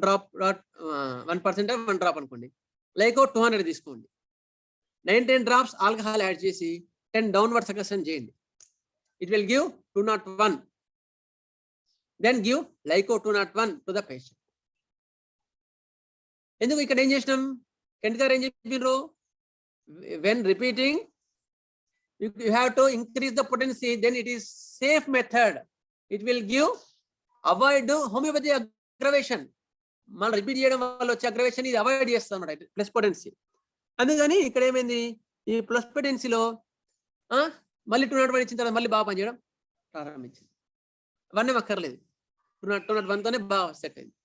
డ్రాప్ అనుకోండి. లైక్ 200 తీసుకోండి. 19 drops ఆల్కహాల్ యాడ్ చేసి 10 డౌన్వర్డ్ సగషన్ చేయండి. It will give 201. Then give Lyco 201 to the patient. ఎందుకు ఇక్కడ ఏం చేసినాం? కెంట్ గారు ఏం చెప్పినారు? When repeating you have to increase the potency, then it is safe method. It will give avoid homeopathy aggravation. మనం రిపీట్ చేయడం వల్ల వచ్చే అగ్రవేషన్ ఇది అవాయిడ్ చేస్తాం అన్నమాట, ప్లస్ పొటెన్సీ. అందుకని ఇక్కడ ఏమైంది, ఈ ప్లస్ పొటెన్సీలో మళ్ళీ 201 ఇచ్చిన తర్వాత మళ్ళీ బాగా పనిచేయడం ప్రారంభించింది. అవన్నీ అక్కర్లేదు, 201 తోనే బాగా సెట్ అయింది.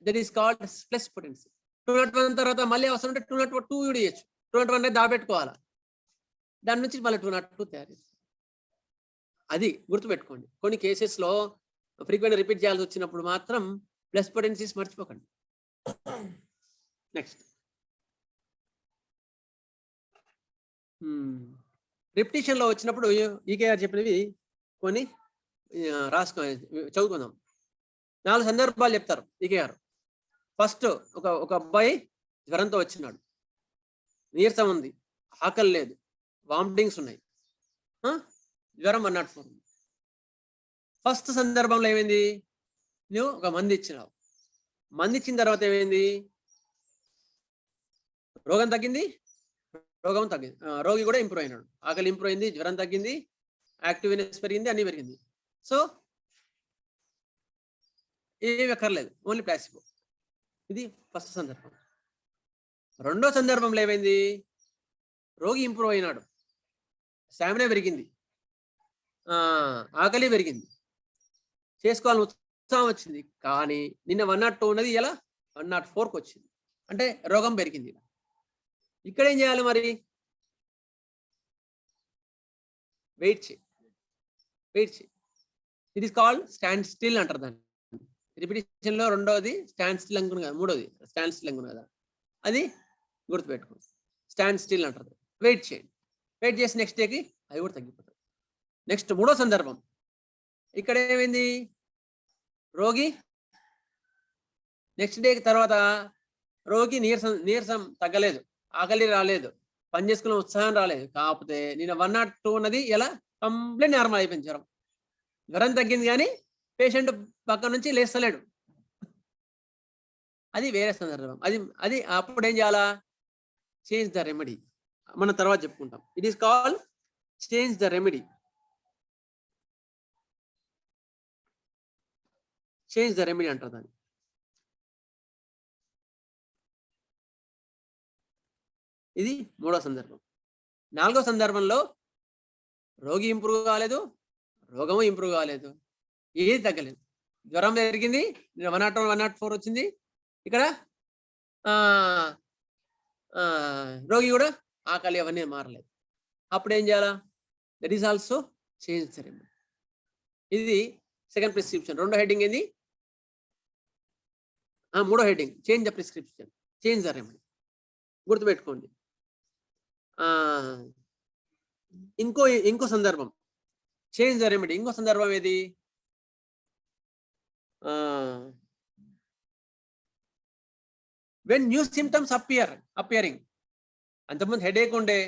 That is called plus potency. 201 తర్వాత మళ్ళీ అవసరం ఉంటే 202 కూడా ఇవ్వచ్చు. 201 దాబెట్టుకోవాలా, దాని నుంచి మళ్ళీ 202 తయారు చేస్తాం. అది గుర్తుపెట్టుకోండి. కొన్ని కేసెస్లో ఫ్రీక్వెంట్ రిపీట్ చేయాల్సి వచ్చినప్పుడు మాత్రం ప్లస్ పొటెన్సీస్ మర్చిపోకండి. నెక్స్ట్ రిపిటిషన్లో వచ్చినప్పుడు ఈకేఆర్ చెప్పినవి కొన్ని రాసుకో చదువుకుందాం. 4 సందర్భాలు చెప్తారు ఈకేఆర్. ఫస్ట్ ఒక అబ్బాయి జ్వరంతో వచ్చినాడు, నీరసం ఉంది, ఆకలి లేదు, వామిటింగ్స్ ఉన్నాయి, జ్వరం 104. ఫస్ట్ సందర్భంలో ఏమైంది, నువ్వు ఒక మంది ఇచ్చినావు. మంది ఇచ్చిన తర్వాత ఏమైంది, రోగం తగ్గింది, రోగి కూడా ఇంప్రూవ్ అయినాడు, ఆకలి ఇంప్రూవ్ అయింది, జ్వరం తగ్గింది, యాక్టివ్నెస్ పెరిగింది, అన్ని పెరిగింది. సో ఏమి అక్కర్లేదు, ఓన్లీ ప్లాసిబో. ఇది ఫస్ట్ సందర్భం. రెండో సందర్భంలో ఏమైంది, రోగి ఇంప్రూవ్ అయినాడు, స్టామినా పెరిగింది, ఆకలి పెరిగింది, చేసుకోవాలని ఉత్సాహం వచ్చింది. కానీ నిన్న 102 ఉన్నది ఇలా 104కి వచ్చింది, అంటే రోగం పెరిగింది. ఇక్కడ ఏం చేయాలి మరి, వెయిట్ చేయి. It is called stand still అంటారు దాన్ని. రిపిటిషన్లో రెండోది స్టాండ్ స్టిల్ అనుకున్నాను కదా, మూడోది స్టాండ్ స్టిల్ అనుకున్నాను కదా, అది గుర్తుపెట్టుకోండి. స్టాండ్ స్టిల్ అంటారు. వెయిట్ చేయండి, వెయిట్ చేసి నెక్స్ట్ డేకి అది కూడా తగ్గిపోతుంది. నెక్స్ట్ మూడో సందర్భం, ఇక్కడ ఏమైంది, రోగి నెక్స్ట్ డే తర్వాత రోగి నీరసం తగ్గలేదు, ఆకలి రాలేదు, పని చేసుకునే ఉత్సాహం రాలేదు. కాకపోతే నేను 102 ఉన్నది ఎలా కంప్లీట్ నార్మల్ అయిపోయింది. జ్వరం తగ్గింది కానీ పేషెంట్ పక్క నుంచి లేస్తలేడు. అది వేరే సందర్భం. అది అప్పుడు ఏం చేయాలా, చేంజ్ ద రెమెడీ. మనం తర్వాత చెప్పుకుంటాం. It is called change the remedy. Change the remedy అంటారు దాన్ని. ఇది మూడో సందర్భం. నాలుగో సందర్భంలో రోగి ఇంప్రూవ్ కాలేదు, రోగము ఇంప్రూవ్ కాలేదు, ఏది తగ్గలేదు. జ్వరం పెరిగింది, 101, 104 వచ్చింది. ఇక్కడ రోగి కూడా ఆకలి అవన్నీ మారలేదు. అప్పుడు ఏం చేయాలా, that is also change the remedy. ఇది సెకండ్ ప్రిస్క్రిప్షన్. రెండో హెడ్డింగ్ ఏంది, మూడో heading change the prescription, change the remedy. గుర్తుపెట్టుకోండి. ఇంకో సందర్భం చేంజ్ ద రెమెడీ. ఇంకో సందర్భం ఏది, వెన్ న్యూ సిమ్టమ్స్ అపియరింగ్. అంతకుముందు హెడేక్ ఉండే,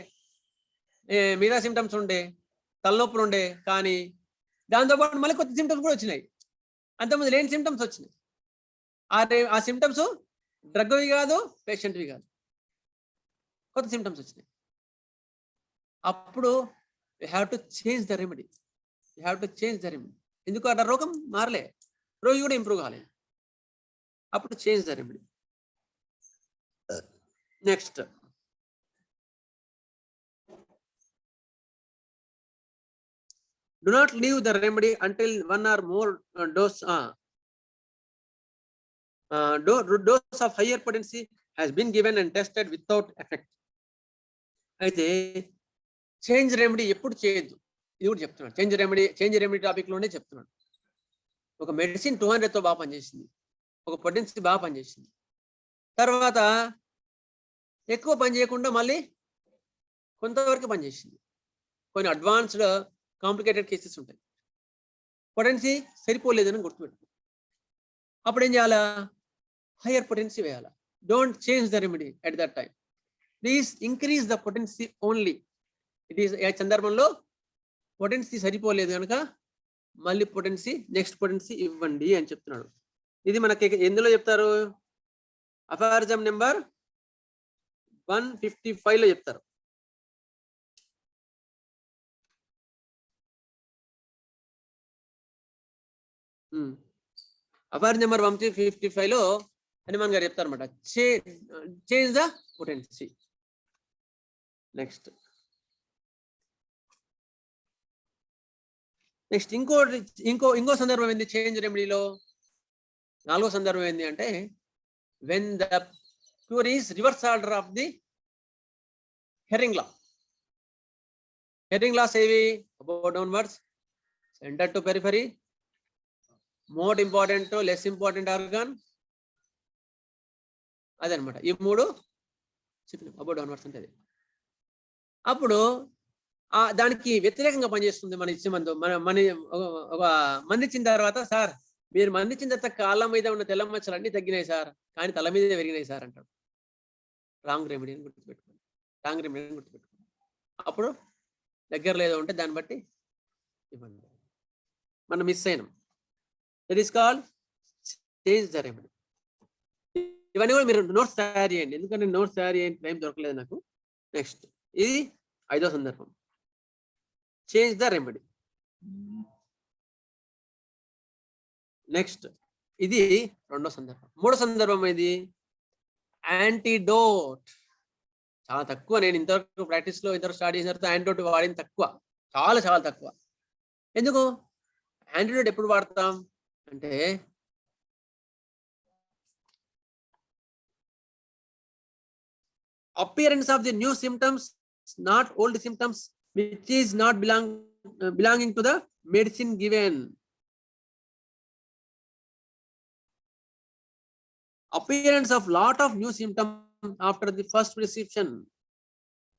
మిగతా సిమ్టమ్స్ ఉండే, తలనొప్పులు ఉండే, కానీ దాంతోపాటు మళ్ళీ కొత్త సిమ్టమ్స్ కూడా వచ్చినాయి. అంతకుముందు లేని సిమ్టమ్స్ వచ్చినాయి. ఆ సిమ్టమ్స్ డ్రగ్వి కాదు, పేషెంట్వి కాదు, కొత్త సిమ్టమ్స్ వచ్చినాయి. అప్పుడు you have to change the remedy. ఎందుకు, అట్లా రోగం మారలే, రోగి కూడా ఇంప్రూవ్ కాలేదు. అప్పుడు change the remedy. Next do not leave the remedy until one or more dose of higher potency has been given and tested without effect. అయితే change remedy ఎప్పుడు చేయొద్దు, ఇది కూడా చెప్తున్నాడు. చేంజ్ రెమెడీ టాపిక్ లోనే చెప్తున్నాడు. ఒక మెడిసిన్ 200తో బాగా పనిచేసింది, ఒక పొటెన్సీ బాగా పనిచేసింది, తర్వాత ఎక్కువ పని చేయకుండా మళ్ళీ కొంతవరకు పనిచేసింది. కొన్ని అడ్వాన్స్డ్ కాంప్లికేటెడ్ కేసెస్ ఉంటాయి, పొటెన్సీ సరిపోలేదని గుర్తుపెట్టు. అప్పుడు ఏం చేయాలా, హయ్యర్ పొటెన్సీ వేయాలా. Don't change the remedy at that time, please increase the potency only. It is ఈ సందర్భంలో పొటెన్సీ సరిపోలేదు కనుక మళ్ళీ నెక్స్ట్ పొటెన్సీ ఇవ్వండి అని చెప్తున్నాడు. ఇది మనకి ఎందులో చెప్తారు, అఫారిజం నెంబర్ 155 లో చెప్తారు. అఫారిజం నెంబర్ 155 లో హనుమాన్ గారు చెప్తారు అనమాట, చేంజ్ ద పొటెన్సీ. నెక్స్ట్ ఇంకో సందర్భం ఏంది చేంజ్ రెమెడీలో? 4వ సందర్భం ఏంది అంటే, when the cure is reverse order of the Herring law. Herring laws ఏవి? Above downwards, center to periphery, more important to less important organ, అదనమాట. ఈ 3 అబౌవ్ డౌన్వర్డ్స్ ఉంటుంది. అప్పుడు దానికి వ్యతిరేకంగా పనిచేస్తుంది మన ఇచ్చే మందు. ఒక మంది ఇచ్చిన తర్వాత, సార్ మీరు మంది ఇచ్చిన తర్వాత కాళ్ళ మీద ఉన్న తెల్ల మచ్చలు అన్ని తగ్గినాయి సార్, కానీ తల మీద పెరిగినాయి సార్ అంటాడు. రాంగ్ రెమెడీ అని గుర్తుపెట్టుకోండి. అప్పుడు దగ్గరలో ఏదో ఉంటే దాన్ని బట్టి ఇవ్వండి. మనం మిస్ అయినాం. It is called change the remedy. ఇవన్నీ కూడా మీరు నోట్స్ తయారు చేయండి, ఎందుకంటే నోట్స్ తయారు చేయని టైం దొరకలేదు నాకు. నెక్స్ట్ ఇది 5వ సందర్భం, చేంజ్ ద రెమెడీ. నెక్స్ట్ ఇది 2వ సందర్భం. 3వ సందర్భం ఇది యాంటీడోట్. చాలా తక్కువ, నేను ఇంతవరకు ప్రాక్టీస్లో ఇంతవరకు స్టార్ట్ చేసిన తర్వాత యాంటీడోట్ వాడింది తక్కువ, చాలా తక్కువ. ఎందుకు యాంటీడోట్ ఎప్పుడు వాడతాం అంటే, appearance of the new symptoms, not old symptoms, which is not belonging to the medicine given. Appearance of lot of new symptoms after the first prescription.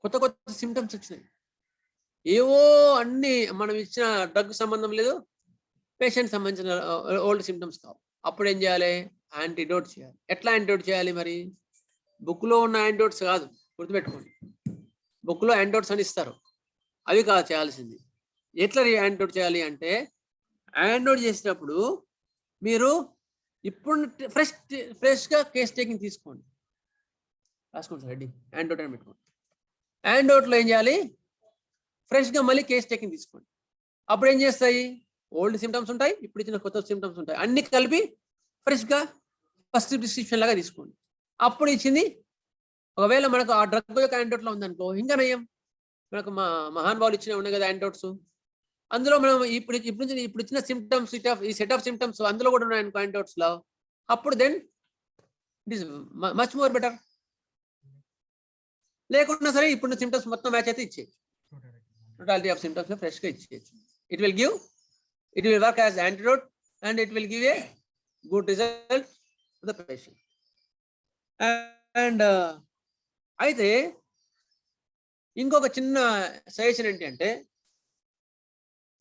కొత్త సిమ్టమ్స్ వచ్చినాయి, ఏవో అన్ని మనం ఇచ్చిన డ్రగ్ సంబంధం లేదు, పేషెంట్ సంబంధించిన ఓల్డ్ సిమ్టమ్స్ కావు. అప్పుడు ఏం చేయాలి? యాంటీడోట్ చేయాలి. ఎట్లా యాంటీడోట్ చేయాలి మరి? బుక్లో ఉన్న యాంటీడోట్స్ కాదు, గుర్తుపెట్టుకోండి. బుక్లో యాంటీడోట్స్ అని ఇస్తారు, అవి కాదు చేయాల్సింది. ఎట్లా యాంటీడోట్ చేయాలి అంటే, యాంటీడోట్ చేసినప్పుడు మీరు ఇప్పుడు ఫ్రెష్గా కేస్ టేకింగ్ తీసుకోండి, రాసుకోండి సార్, రెడీ యాంటీడోట్ అని పెట్టుకోండి. యాంటీడోట్లో ఏం చేయాలి? ఫ్రెష్గా మళ్ళీ కేస్ టేకింగ్ తీసుకోండి. అప్పుడు ఏం చేస్తాయి? ఓల్డ్ సిమ్టమ్స్ ఉంటాయి, ఇప్పుడు ఇచ్చిన కొత్త సిమ్టమ్స్ ఉంటాయి, అన్ని కలిపి ఫ్రెష్గా ఫస్ట్ ప్రిస్క్రిప్షన్ లాగా తీసుకోండి. అప్పుడు ఇచ్చింది, ఒకవేళ మనకు ఆ డ్రగ్ యొక్క యాంటీడోట్లో ఉందనుకో ఇంకా నయం. మనకు మహానుభావులు ఇచ్చిన ఉన్నాయి కదా యాంటీడోట్స్, అందులో మనం ఇప్పుడు ఇచ్చిన సిమ్టమ్స్, ఈ సెట్ ఆఫ్ సిమ్టమ్స్ అందులో కూడా ఉన్నాయి అనుకో యాంటీడోట్స్ లో, అప్పుడు then it is much more better. లేకుండా సరే ఇప్పుడు సిమ్టమ్స్ మొత్తం మ్యాచ్ అయితే ఇచ్చేయచ్చు, టోటాలిటీ ఆఫ్ సిమ్టమ్స్ ఫ్రెష్గా ఇచ్చేయచ్చు. It will work as antidote and it will give a good result to the patient. And అయితే ఇంకొక చిన్న సజెషన్ ఏంటి అంటే,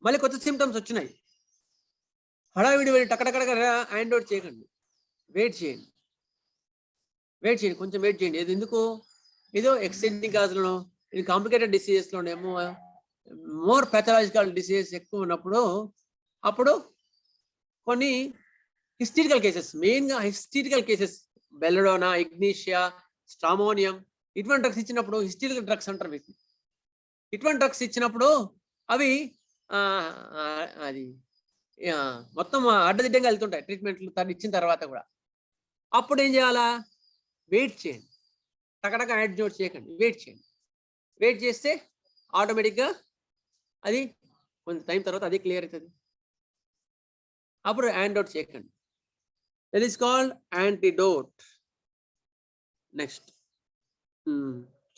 మళ్ళీ కొత్త సిమ్టమ్స్ వచ్చినాయి, హడావిడి టక్కడక్కడ యాంటీడోట్ చేయకండి, వెయిట్ చేయండి, కొంచెం వెయిట్ చేయండి. ఇది ఎందుకు? ఏదో ఎక్స్టెండింగ్ కాజ్లో, ఇది కాంప్లికేటెడ్ డిసీజెస్లోనేమో, మోర్ ప్యాథలాజికల్ డిసీజెస్ ఎక్కువ ఉన్నప్పుడు అప్పుడు కొన్ని హిస్టరికల్ కేసెస్, మెయిన్గా historical cases, belladonna, Ignatia, stramonium, ఇటువంటి డ్రగ్స్ ఇచ్చినప్పుడు, హిస్టరికల్ డ్రగ్స్ అంటారు వీటిని. ఇటువంటి డ్రగ్స్ ఇచ్చినప్పుడు అవి అది మొత్తం అడ్డదిడ్డంగా వెళ్తుంటాయి ట్రీట్మెంట్లు ఇచ్చిన తర్వాత కూడా. అప్పుడు ఏం చేయాలా? వెయిట్ చేయండి, టకటక యాంటీడోట్ చేయకండి, వెయిట్ చేయండి. వెయిట్ చేస్తే ఆటోమేటిక్గా అది కొంచెం టైం తర్వాత అది క్లియర్ అవుతుంది. అప్పుడు యాంటీడోట్ చేయకండి. That is called antidote. Next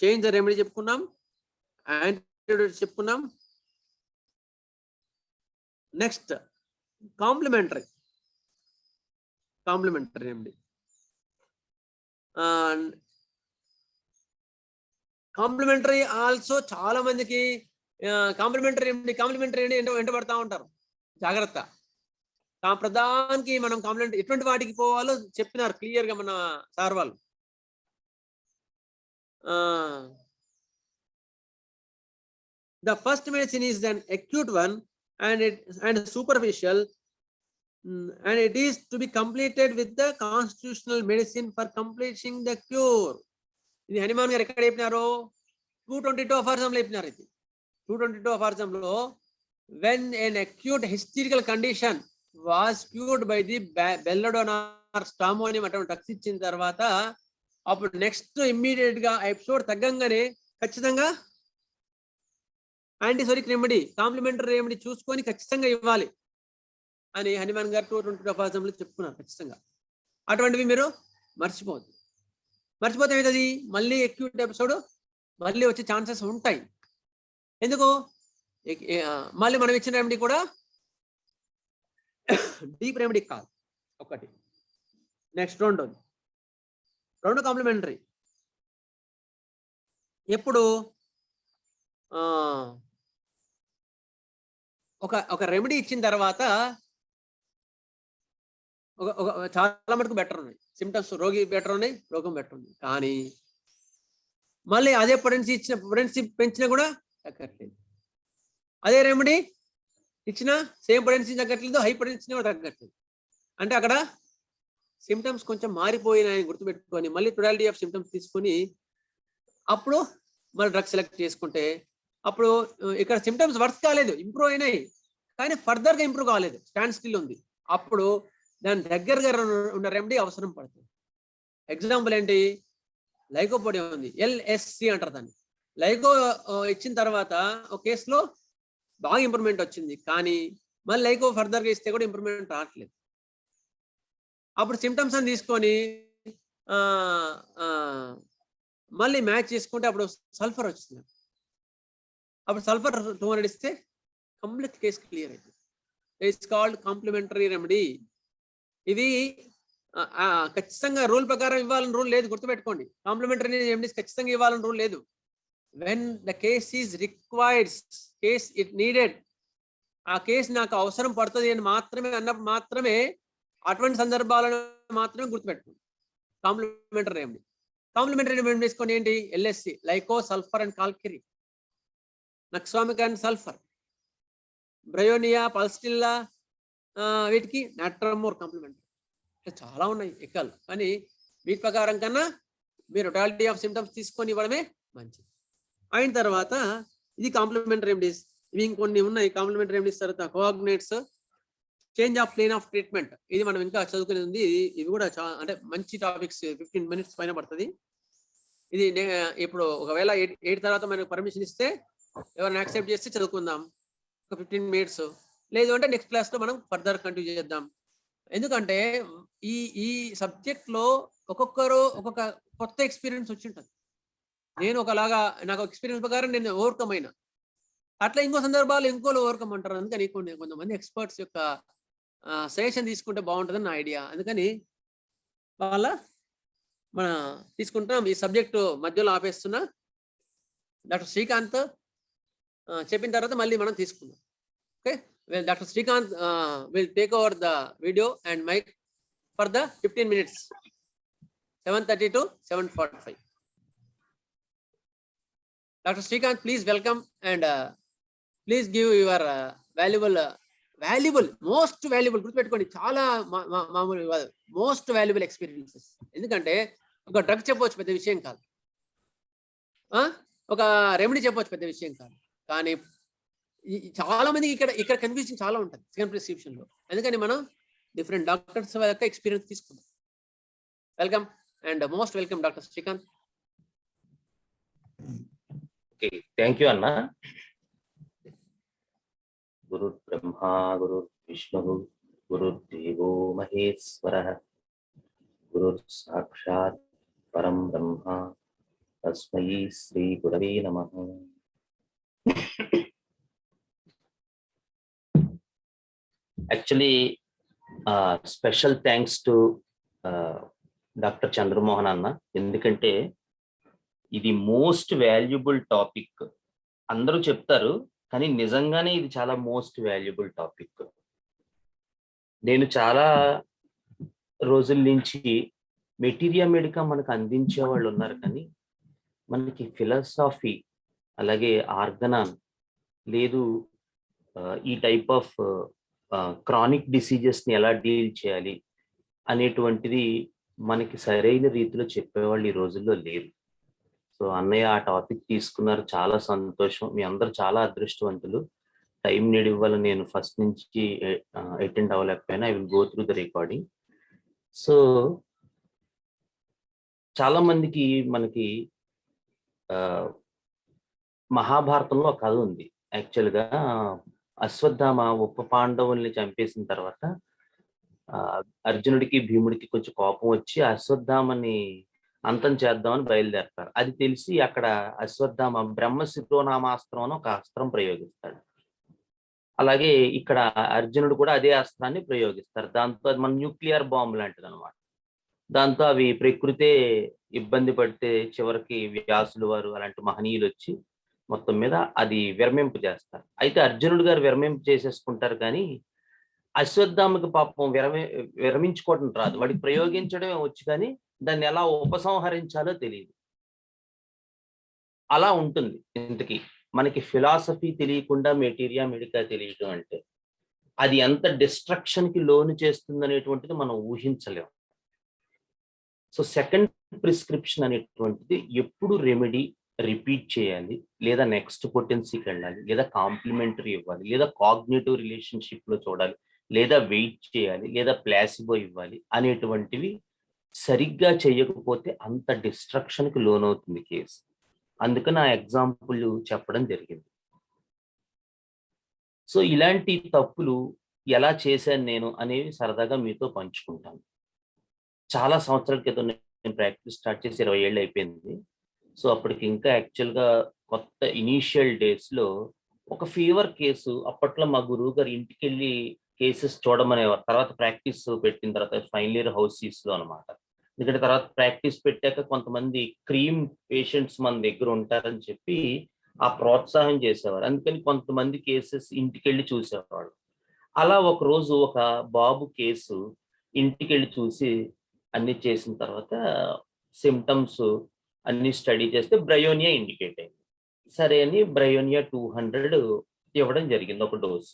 change the remedy చెప్పుకున్నాం, యాంటీడోట్ చెప్పుకున్నాం. Next complementary remedy. Complementary also చాలా మందికి కాంప్లిమెంటరీ వెంట పడతా ఉంటారు. జాగ్రత్త, ప్రధానికి మనం కాంప్లిమెంటరీ ఎటువంటి వాటికి పోవాలో చెప్పినారు క్లియర్ గా మన సార్ వాళ్ళు. The first medicine is an acute one and superficial, and it is to be completed with the constitutional medicine for completing the cure. ఇది హనుమాన్ గారు ఎక్కడ చెప్పినారు? 222 of Arzam లో చెప్పినారు. ఇది 222 of Arzam లో when an acute hysterical condition was cured by the belladonna or stramonium అటువంటి drugs ఇచ్చిన తర్వాత అప్పుడు నెక్స్ట్ ఇమ్మీడియట్ గా ఎపిసోడ్ తగ్గంగానే ఖచ్చితంగా యాంటీసోరిక్ రెమెడీ, కాంప్లిమెంటరీ రెమెడీ చూసుకొని ఖచ్చితంగా ఇవ్వాలి అని హనుమాన్ గారు 222 of Arzam లో చెప్పుకున్నారు. ఖచ్చితంగా అటువంటివి మీరు మర్చిపోవద్దు. మర్చిపోతే ఏమవుతుంది? మళ్ళీ అక్యూట్ ఎపిసోడ్ మళ్ళీ వచ్చే ఛాన్సెస్ ఉంటాయి. ఎందుకు? మళ్ళీ మనం ఇచ్చిన రెమెడీ కూడా డీప్ రెమెడీ కాదు. ఒకటి. నెక్స్ట్ రెండు కాంప్లిమెంటరీ. ఎప్పుడు ఒక రెమెడీ ఇచ్చిన తర్వాత చాలా మటుకు బెటర్ ఉన్నాయి సిమ్టమ్స్, రోగి బెటర్ ఉన్నాయి, రోగం బెటర్ ఉంది. కానీ మళ్ళీ అదే పొటెన్సీ పెంచినా కూడా తగ్గట్లేదు. అదే రెమెడీ ఇచ్చినా సేమ్ పొటెన్సీ తగ్గట్లేదు, హై పొటెన్సీ కూడా తగ్గట్లేదు. అంటే అక్కడ సిమ్టమ్స్ కొంచెం మారిపోయినాయని గుర్తుపెట్టుకొని మళ్ళీ టోటాలిటీ ఆఫ్ సిమ్టమ్స్ తీసుకొని అప్పుడు మళ్ళీ డ్రగ్ సెలెక్ట్ చేసుకుంటే అప్పుడు ఇక్కడ సిమ్టమ్స్ వర్క్ కాలేదు, ఇంప్రూవ్ అయినాయి, కానీ ఫర్దర్గా ఇంప్రూవ్ కాలేదు, స్టాండ్ స్టిల్ ఉంది. అప్పుడు దాని దగ్గరగా ఉన్న రెమెడీ అవసరం పడుతుంది. ఎగ్జాంపుల్ ఏంటి? లైకోపోడియం ఉంది, LSC అంటారు దాన్ని. లైకో ఇచ్చిన తర్వాత ఒక కేసులో బాగా ఇంప్రూవ్మెంట్ వచ్చింది, కానీ మళ్ళీ లైకో ఫర్దర్గా ఇస్తే కూడా ఇంప్రూవ్మెంట్ రావట్లేదు. అప్పుడు సిమ్టమ్స్ అని తీసుకొని మళ్ళీ మ్యాచ్ చేసుకుంటే అప్పుడు సల్ఫర్ వచ్చింది. అప్పుడు సల్ఫర్ 200 ఇస్తే కంప్లీట్ కేసు క్లియర్ అయింది. It's called complementary remedy. ఇది ఖచ్చితంగా రూల్ ప్రకారం ఇవ్వాలని రూల్ లేదు, గుర్తుపెట్టుకోండి. కాంప్లిమెంటరీ రెమెడీస్ ఖచ్చితంగా ఇవ్వాలని రూల్ లేదు. When the case is required, case it needed, ఆ కేసు నాకు అవసరం పడుతుంది అని మాత్రమే అన్నప్పుడు మాత్రమే, అటువంటి సందర్భాలను మాత్రమే గుర్తుపెట్టుకోండి కాంప్లిమెంటరీ రెమెడీ. కాంప్లిమెంటరీ రెమెడీ తీసుకొని ఏంటి? LSC, లైకో, సల్ఫర్ అండ్ కాల్కిరి, నక్సామిక్ అండ్ సల్ఫర్, బ్రయోనియా, పల్స్టిల్లా, వీటికి నాట్రమోర్ కాంప్లిమెంటరీ. చాలా ఉన్నాయి ఎక్కాలు, కానీ వీటి ప్రకారం కన్నా మీరు టోటాలిటీ ఆఫ్ సిమ్టమ్స్ తీసుకొని ఇవ్వడమే మంచిది. అయిన తర్వాత ఇది కాంప్లిమెంటరీ రెమెడీస్. ఇవి ఇంకొన్ని ఉన్నాయి కాంప్లిమెంటరీ రెమెడీస్. తర్వాత cognates, change of plan of treatment, ఇది మనం ఇంకా చదువుకునేది ఉంది. ఇవి కూడా అంటే మంచి టాపిక్స్, 15 minutes పైన పడుతుంది. ఇది ఇప్పుడు ఒకవేళ 8 తర్వాత మనకు పర్మిషన్ ఇస్తే ఎవరైనా యాక్సెప్ట్ చేస్తే చదువుకుందాం ఒక 15 minutes. లేదు అంటే నెక్స్ట్ క్లాస్లో మనం ఫర్దర్ కంటిన్యూ చేద్దాం. ఎందుకంటే ఈ సబ్జెక్ట్లో ఒక్కొక్కరు ఒక్కొక్క కొత్త ఎక్స్పీరియన్స్ వచ్చి ఉంటుంది. నేను ఒకలాగా నాకు ఎక్స్పీరియన్స్ ప్రకారం నేను ఓవర్కమ్ అయినా, అట్లా ఇంకో సందర్భాలు ఇంకోలో ఓవర్కమ్ అంటారు. అందుకని కొంతమంది ఎక్స్పర్ట్స్ యొక్క సజెషన్ తీసుకుంటే బాగుంటుందని నా ఐడియా. అందుకని మన తీసుకుంటాం. ఈ సబ్జెక్టు మధ్యలో ఆపేస్తున్నా. డాక్టర్ శ్రీకాంత్ చెప్పిన తర్వాత మళ్ళీ మనం తీసుకుందాం. Okay, doctor Srikanth will take over the video and mike for the 15 minutes, 7:30 to 7:45. Dr. Srikanth, please welcome and please give your valuable, most valuable, గుర్తుపెట్టుకోండి, చాలా మామూలు మోస్ట్ వాల్యుబుల్ ఎక్స్పీరియన్సెస్. ఎందుకంటే ఒక డ్రగ్ చెప్పవచ్చు, పెద్ద విషయం కాదు. ఒక రెమెడీ చెప్పవచ్చు, పెద్ద విషయం కాదు. కానీ చాలా మంది ఇక్కడ కన్ఫ్యూజన్ చాలా ఉంటుంది సెకండ్ ప్రిస్క్రిప్షన్ లో. అందుకని మనం డిఫరెంట్ డాక్టర్స్ యొక్క ఎక్స్పీరియన్స్ తీసుకుందాం. Welcome and most welcome doctor Srikanth. Thank you అన్న. గురు బ్రహ్మ గురు విష్ణు గురు దేవో మహేశ్వర గురు సాక్షాత్ పరం బ్రహ్మ తస్మై శ్రీ గురవే నమః. Actually special thanks to doctor Chandramohan అన్న. ఎందుకంటే ఇది మోస్ట్ వాల్యుబుల్ టాపిక్. అందరూ చెప్తారు, కానీ నిజంగానే ఇది చాలా మోస్ట్ వాల్యుబుల్ టాపిక్. నేను చాలా రోజుల నుంచి మెటీరియా మెడికా మనకు అందించే వాళ్ళు ఉన్నారు, కానీ మనకి ఫిలాసఫీ అలాగే ఆర్గనాన్ లేదు, ఈ టైప్ ఆఫ్ క్రానిక్ డిసీజెస్ని ఎలా డీల్ చేయాలి అనేటువంటిది మనకి సరైన రీతిలో చెప్పేవాళ్ళు ఈ రోజుల్లో లేరు. సో అన్నయ్య ఆ టాపిక్ తీసుకున్నారు, చాలా సంతోషం. మీ అందరు చాలా అదృష్టవంతులు. టైం నీడ్ వల్ల నేను ఫస్ట్ నుంచి అటెండ్ అవ్వలేకపోయినా I will go through the recording. So చాలా మందికి మనకి మహాభారతంలో ఒక కథ ఉంది. యాక్చువల్గా అశ్వత్థామ ఉప పాండవుల్ని చంపేసిన తర్వాత అర్జునుడికి భీముడికి కొంచెం కోపం వచ్చి అశ్వత్థామని అంతం చేద్దామని బయలుదేరతారు. అది తెలిసి అక్కడ అశ్వత్థామ బ్రహ్మశిరోనామాస్త్రం అని ఒక అస్త్రం ప్రయోగిస్తాడు. అలాగే ఇక్కడ అర్జునుడు కూడా అదే అస్త్రాన్ని ప్రయోగిస్తారు. దాంతో అది మన న్యూక్లియర్ బాంబు లాంటిది అనమాట. దాంతో అవి ప్రకృతే ఇబ్బంది పడితే చివరికి వ్యాసులు వారు అలాంటి మహనీయులు వచ్చి మొత్తం మీద అది విరమింపు చేస్తారు. అయితే అర్జునుడు గారు విరమింపు చేసేసుకుంటారు, కానీ అశ్వత్థామకి పాపం విరమించుకోవడం రాదు. వాడికి ప్రయోగించడమే వచ్చు, కానీ దాన్ని ఎలా ఉపసంహరించాలో తెలియదు. అలా ఉంటుంది. ఇంతకీ మనకి ఫిలాసఫీ తెలియకుండా మెటీరియా మెడికా తెలియటం అంటే అది ఎంత డిస్ట్రక్షన్ కి లోను చేస్తుంది అనేటువంటిది మనం ఊహించలేము. సో సెకండ్ ప్రిస్క్రిప్షన్ అనేటువంటిది ఎప్పుడు రెమెడీ రిపీట్ చేయాలి, లేదా నెక్స్ట్ పొటెన్సీకి వెళ్ళాలి, లేదా కాంప్లిమెంటరీ ఇవ్వాలి, లేదా కాగ్నేటివ్ రిలేషన్షిప్ లో చూడాలి, లేదా వెయిట్ చేయాలి, లేదా ప్లాసిబో ఇవ్వాలి అనేటువంటివి సరిగ్గా చేయకపోతే అంత డిస్ట్రక్షన్కి లోనవుతుంది కేసు. అందుకని ఆ ఎగ్జాంపుల్ చెప్పడం జరిగింది. సో ఇలాంటి తప్పులు ఎలా చేశాను నేను అనేవి సరదాగా మీతో పంచుకుంటాను. చాలా సంవత్సరాల క్రితం నేను ప్రాక్టీస్ స్టార్ట్ చేసి 20 ఏళ్ళు అయిపోయింది. సో అప్పటికి ఇంకా యాక్చువల్గా కొత్త ఇనీషియల్ డేస్లో ఒక ఫీవర్ కేసు, అప్పట్లో మా గురువు గారు ఇంటికి వెళ్ళి కేసెస్ చూడమనేవారు. తర్వాత ప్రాక్టీస్ పెట్టిన తర్వాత ఫైనల్ ఇయర్ హౌసీస్లో అనమాట. ఎందుకంటే తర్వాత ప్రాక్టీస్ పెట్టాక కొంతమంది క్రీమ్ పేషెంట్స్ మన దగ్గర ఉంటారని చెప్పి ఆ ప్రోత్సాహం చేసేవారు. అందుకని కొంతమంది కేసెస్ ఇంటికి వెళ్ళి చూసేవాడు. అలా ఒక రోజు ఒక బాబు కేసు ఇంటికి వెళ్ళి చూసి అన్ని చేసిన తర్వాత సిమ్టమ్స్ అన్ని స్టడీ చేస్తే బ్రయోనియా ఇండికేట్ అయింది. సరే అని బ్రయోనియా 200 ఇవ్వడం జరిగింది, ఒక డోసు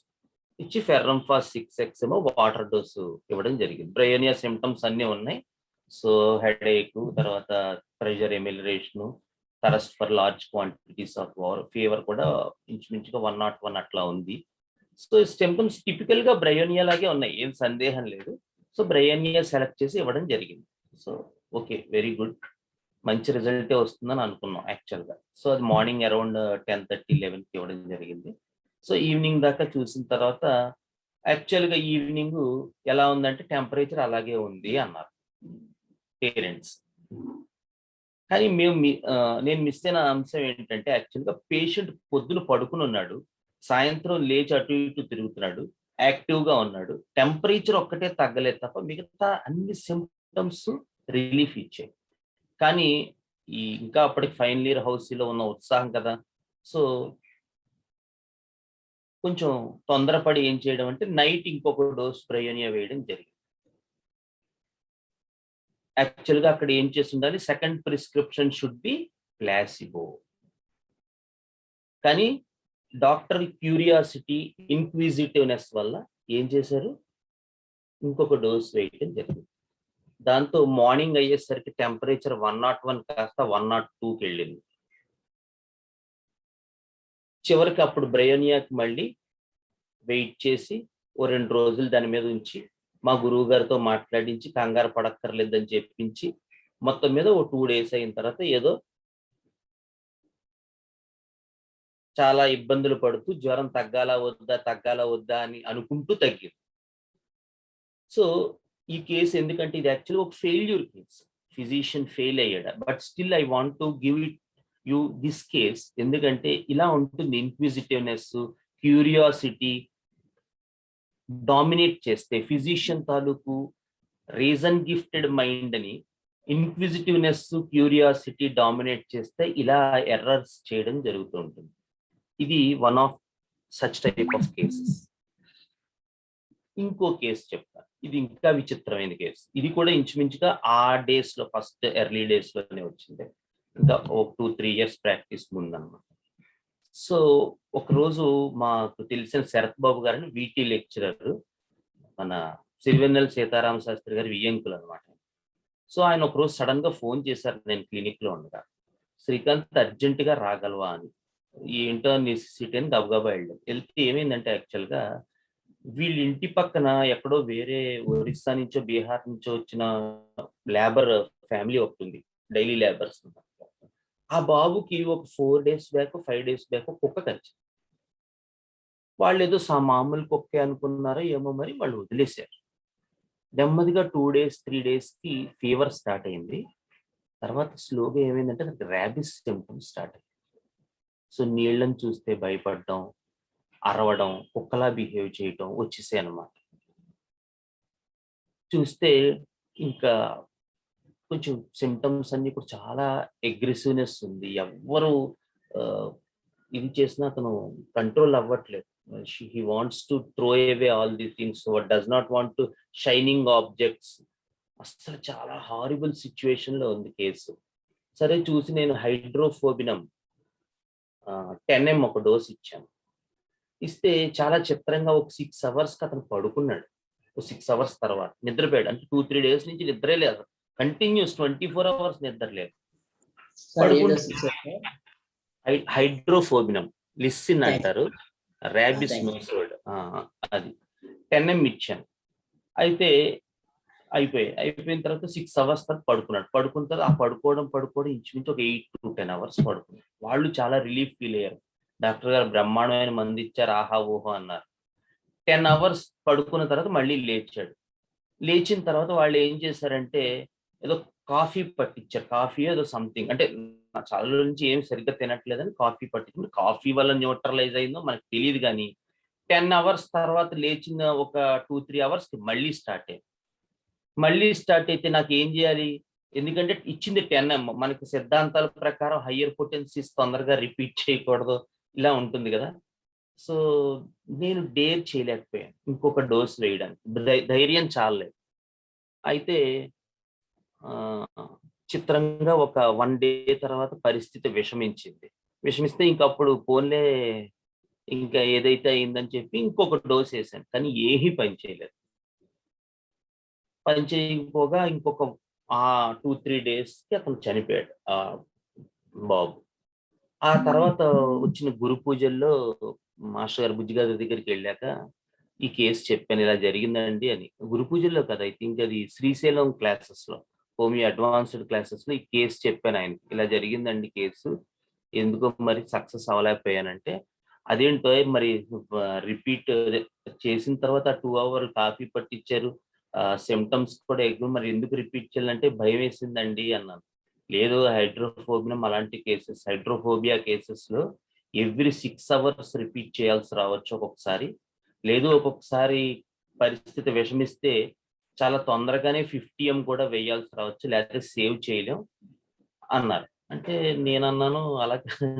ఇచ్చి ఫెర్రంఫాస్ 6x ఏమో వాటర్ డోసు ఇవ్వడం జరిగింది. బ్రయోనియా సిమ్టమ్స్ అన్నీ ఉన్నాయి. సో హెడేక్, తర్వాత pressure amelioration, thirst for large quantities of fever కూడా ఇంచుమించుగా 101 అట్లా ఉంది. సో సిమ్టమ్స్ టిపికల్ గా బ్రయోనియా లాగే ఉన్నాయి, ఏం సందేహం లేదు. సో బ్రయోనియా సెలెక్ట్ చేసి ఇవ్వడం జరిగింది. సో ఓకే, వెరీ గుడ్, మంచి రిజల్టే వస్తుందని అనుకున్నాం యాక్చువల్గా. సో అది మార్నింగ్ అరౌండ్ 10:30, 11కి ఇవ్వడం జరిగింది. సో ఈవినింగ్ దాకా చూసిన తర్వాత యాక్చువల్గా ఈవినింగ్ ఎలా ఉందంటే టెంపరేచర్ అలాగే ఉంది అన్నారు పేరెంట్స్. కానీ నేను మిస్ అయిన అంశం ఏంటంటే యాక్చువల్గా పేషెంట్ పొద్దున పడుకుని ఉన్నాడు, సాయంత్రం లేచి అటు ఇటు తిరుగుతున్నాడు, యాక్టివ్గా ఉన్నాడు, టెంపరేచర్ ఒక్కటే తగ్గలేదు తప్ప మిగతా అన్ని సిమ్టమ్స్ రిలీఫ్ ఇచ్చాయి. కానీ ఇంకా అప్పటికి ఫైనల్ ఇయర్ హౌస్లో ఉన్న ఉత్సాహం కదా, సో కొంచెం తొందరపడి ఏం చేయడం అంటే నైట్ ఇంకొక డోస్ బ్రయోనియా వేయడం జరిగింది. యాక్చువల్గా అక్కడ ఏం చేసి ఉండాలి, second prescription should be placebo. కానీ డాక్టర్ క్యూరియాసిటీ, ఇన్క్విజిటివ్నెస్ వల్ల ఏం చేశారు, ఇంకొక డోస్ వేయడం జరిగింది. దాంతో మార్నింగ్ అయ్యేసరికి టెంపరేచర్ 101 కాస్త 102కి వెళ్ళింది. చివరికి అప్పుడు బ్రయోనియాకి మళ్ళీ వెయిట్ చేసి ఓ 2 రోజులు దాని మీద ఉంచి మా గురువు గారితో మాట్లాడించి కంగారు పడక్కర్లేదని చెప్పించి మొత్తం మీద ఓ 2 days అయిన తర్వాత ఏదో చాలా ఇబ్బందులు పడుతూ జ్వరం తగ్గాలా వద్దా అని అనుకుంటూ తగ్గింది. సో ఈ కేసు ఎందుకంటే ఇది యాక్చువల్గా ఒక ఫెయిల్యూర్ కేసు, ఫిజిషియన్ ఫెయిల్ అయ్యాడు. But still I want to give it you this case, ఎందుకంటే ఇలా ఉంటుంది. ఇన్క్విజిటివ్నెస్, క్యూరియాసిటీ డామినేట్ చేస్తే, ఫిజిషియన్ తాలూకు రీజన్ గిఫ్టెడ్ మైండ్ అని ఇన్క్విజిటివ్నెస్, క్యూరియాసిటీ డామినేట్ చేస్తే ఇలా ఎర్రర్స్ చేయడం జరుగుతూ ఉంటుంది. ఇది one of such type of cases. ఇంకో కేసు చెప్తా, ఇది ఇంకా విచిత్రమైన కేసు. ఇది కూడా ఇంచుమించుగా ఆ డేస్లో ఫస్ట్ ఎర్లీ డేస్లోనే వచ్చింది, ఇంకా 2-3 years ప్రాక్టీస్ ముందన్నమాట. సో ఒకరోజు మాకు తెలిసిన శరత్ బాబు గారిని వీటీ లెక్చరర్, మన సిరివెన్నెల సీతారామ శాస్త్రి గారి వియ్యంకులు అనమాట. సో ఆయన ఒకరోజు సడన్ గా ఫోన్ చేశారు నేను క్లినిక్ లో ఉండగా, శ్రీకాంత్ అర్జెంట్ గా రాగలవా అని. ఏంటో నెసెసిటీ అని గబగబా వెళ్ళాం. వెళ్తే ఏమైందంటే యాక్చువల్ గా వీళ్ళ ఇంటి పక్కన ఎక్కడో వేరే ఒరిస్సా నుంచో బీహార్ నుంచో వచ్చిన లేబర్ ఫ్యామిలీ ఒకటి ఉంది, డైలీ లేబర్స్. ఆ బాబుకి ఒక 4 days బ్యాక్ 5 days బ్యాక్ కుక్క కరిచింది. వాళ్ళు ఏదో మామూలు కుక్కే అనుకున్నారో ఏమో, మరి వాళ్ళు వదిలేశారు. నెమ్మదిగా 2 days 3 days కి ఫీవర్ స్టార్ట్ అయింది. తర్వాత స్లోగా ఏమైందంటే ర్యాబిస్ సింప్టమ్స్ స్టార్ట్ అయ్యింది. సో నీళ్ళని చూస్తే భయపడడం, అరవడం, కుక్కలా బిహేవ్ చేయడం వచ్చేసాయి అన్నమాట. చూస్తే ఇంకా కొంచెం సిమ్టమ్స్ అన్ని కూడా చాలా అగ్రెసివ్నెస్ ఉంది. ఎవ్వరు ఇది చేసినా అతను కంట్రోల్ అవ్వట్లేదు. He wants to throw away all the things, does not want to shining objects. అస్సలు చాలా హారిబుల్ సిచ్యువేషన్ లో ఉంది కేసు. సరే చూసి నేను హైడ్రోఫోబినం 10 mg ఒక డోస్ ఇచ్చాను. ఇస్తే చాలా చిత్రంగా ఒక 6 hours అతను పడుకున్నాడు. 6 hours తర్వాత నిద్రపోయాడు. అంటే 2-3 days నుంచి నిద్రే లేదు, కంటిన్యూస్ 24 hours నిద్ర లేదు. హైడ్రోఫోబినం లిసిన్ అంటారు, ర్యాబిస్ నోసోల్డ్, అది 10 mg ఇచ్చాను. అయితే అయిపోయిన తర్వాత 6 hours తర్వాత పడుకున్నాడు. పడుకున్న తర్వాత ఆ పడుకోవడం ఇంచుమించు ఒక 8 to 10 hours పడుకున్నాడు. వాళ్ళు చాలా రిలీఫ్ ఫీల్ అయ్యారు. డాక్టర్ గారు బ్రహ్మాండమైన మంది ఇచ్చారు, ఆహా ఊహో అన్నారు. 10 hours పడుకున్న తర్వాత మళ్ళీ లేచాడు. లేచిన తర్వాత వాళ్ళు ఏం చేశారంటే ఏదో కాఫీ పట్టించారు. కాఫీ ఏదో సంథింగ్, అంటే చాలా రోజుల నుంచి ఏం సరిగ్గా తినట్లేదని కాఫీ పట్టించారు. కాఫీ వల్ల న్యూట్రలైజ్ అయిందో మనకు తెలియదు, కానీ 10 hours తర్వాత లేచిన ఒక 2-3 hours మళ్ళీ స్టార్ట్ అయ్యింది. మళ్ళీ స్టార్ట్ అయితే నాకు ఏం చేయాలి? ఎందుకంటే ఇచ్చింది 10 mg, మనకి సిద్ధాంతాల ప్రకారం హయ్యర్ పొటెన్సీస్ తొందరగా రిపీట్ చేయకూడదు, ఇలా ఉంటుంది కదా. సో నేను డేర్ చేయలేకపోయాను ఇంకొక డోస్ వేయడానికి, ధైర్యం చాలలేదు. అయితే చిత్రంగా ఒక 1 day తర్వాత పరిస్థితి విషమిస్తే ఇంకప్పుడు పోన్లే ఇంకా ఏదైతే అయిందని చెప్పి ఇంకొక డోస్ వేసాను. కానీ ఏమీ పని చేయకపోగా ఇంకొక 2-3 days అతను చనిపోయాడు ఆ బాబు. ఆ తర్వాత వచ్చిన గురు పూజల్లో మాస్టర్ గారు బుజ్జి గారి దగ్గరికి వెళ్ళాక ఈ కేసు చెప్పాను, ఇలా జరిగిందండి అని. గురు పూజల్లో కదా, ఐ థింక్ అది శ్రీశైలం క్లాసెస్ లో, హోమియో అడ్వాన్స్డ్ క్లాసెస్ లో ఈ కేసు చెప్పాను ఆయనకి. ఇలా జరిగిందండి కేసు, ఎందుకో మరి సక్సెస్ అవ్వలేకపోయానంటే, అదేంటో మరి రిపీట్ చేసిన తర్వాత 2 hour కాఫీ పట్టించారు, సిమ్టమ్స్ కూడా ఎక్కువ, మరి ఎందుకు రిపీట్ చేయాలంటే భయం వేసిందండి అన్నాను. లేదు, హైడ్రోఫోబియా కేసెస్ లో ఎవ్రీ 6 hours రిపీట్ చేయాల్సి రావచ్చు ఒక్కొక్కసారి. లేదు ఒక్కొక్కసారి పరిస్థితి విషమిస్తే చాలా తొందరగానే 50 mg కూడా వేయాల్సి రావచ్చు, లేకపోతే సేవ్ చేయలేం అన్నారు. అంటే నేనన్నాను అలా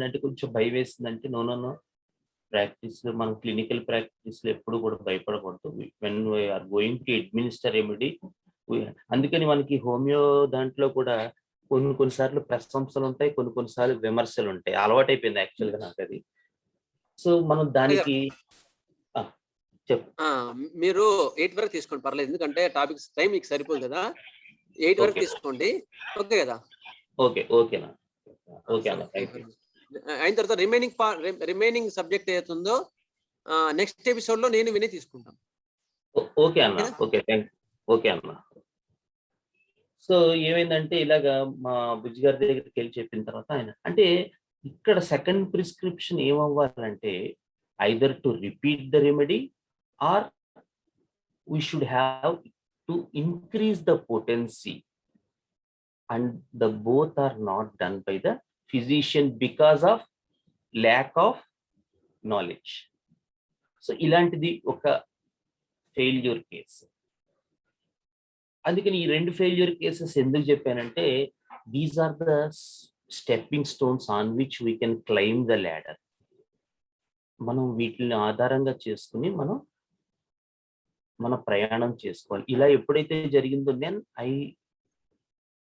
అంటే కొంచెం భయం వేసిందంటే, నో ప్రాక్టీస్ లో, మన క్లినికల్ ప్రాక్టీస్ లో ఎప్పుడు కూడా భయపడకూడదు. When we are going to administer remedy, అందుకని మనకి హోమియో దాంట్లో కూడా కొన్నిసార్లు ప్రశంసలు ఉంటాయి, కొన్నిసార్లు విమర్శలు ఉంటాయి. అలవాటైపోయింది యాక్చువల్ గా నాకు అది. సో మనం దానికి మీరు 8 వరకు తీసుకోండి, పర్లేదు. ఎందుకంటే టాపిక్స్ టైం మీకు సరిపోదు కదా, 8 వరకు తీసుకోండి. ఓకే కదా? ఓకేనా? ఓకే అన్న, అయిన తర్వాత రిమైనింగ్ సబ్జెక్ట్ ఏతుందో నెక్స్ట్ ఎపిసోడ్ లో నేను విని తీసుకుంటాను. ఓకే అన్న, ఓకే అన్న. సో ఏమైందంటే ఇలాగా మా బుజ్జి గారి దగ్గరికి వెళ్ళి చెప్పిన తర్వాత ఆయన అంటే ఇక్కడ సెకండ్ ప్రిస్క్రిప్షన్ ఏమవ్వాలంటే, either to repeat the remedy or we should have to increase the potency, and the both are not done by the physician because of lack of knowledge. So ఇలాంటిది ఒక ఫెయిల్యూర్ కేసు. అందుకని ఈ 2 failure cases ఎందుకు చెప్పానంటే, these are the stepping stones on which we can climb the ladder. మనం వీటిని ఆధారంగా చేసుకుని మన ప్రయాణం చేసుకోవాలి. ఇలా ఎప్పుడైతే జరిగిందో then I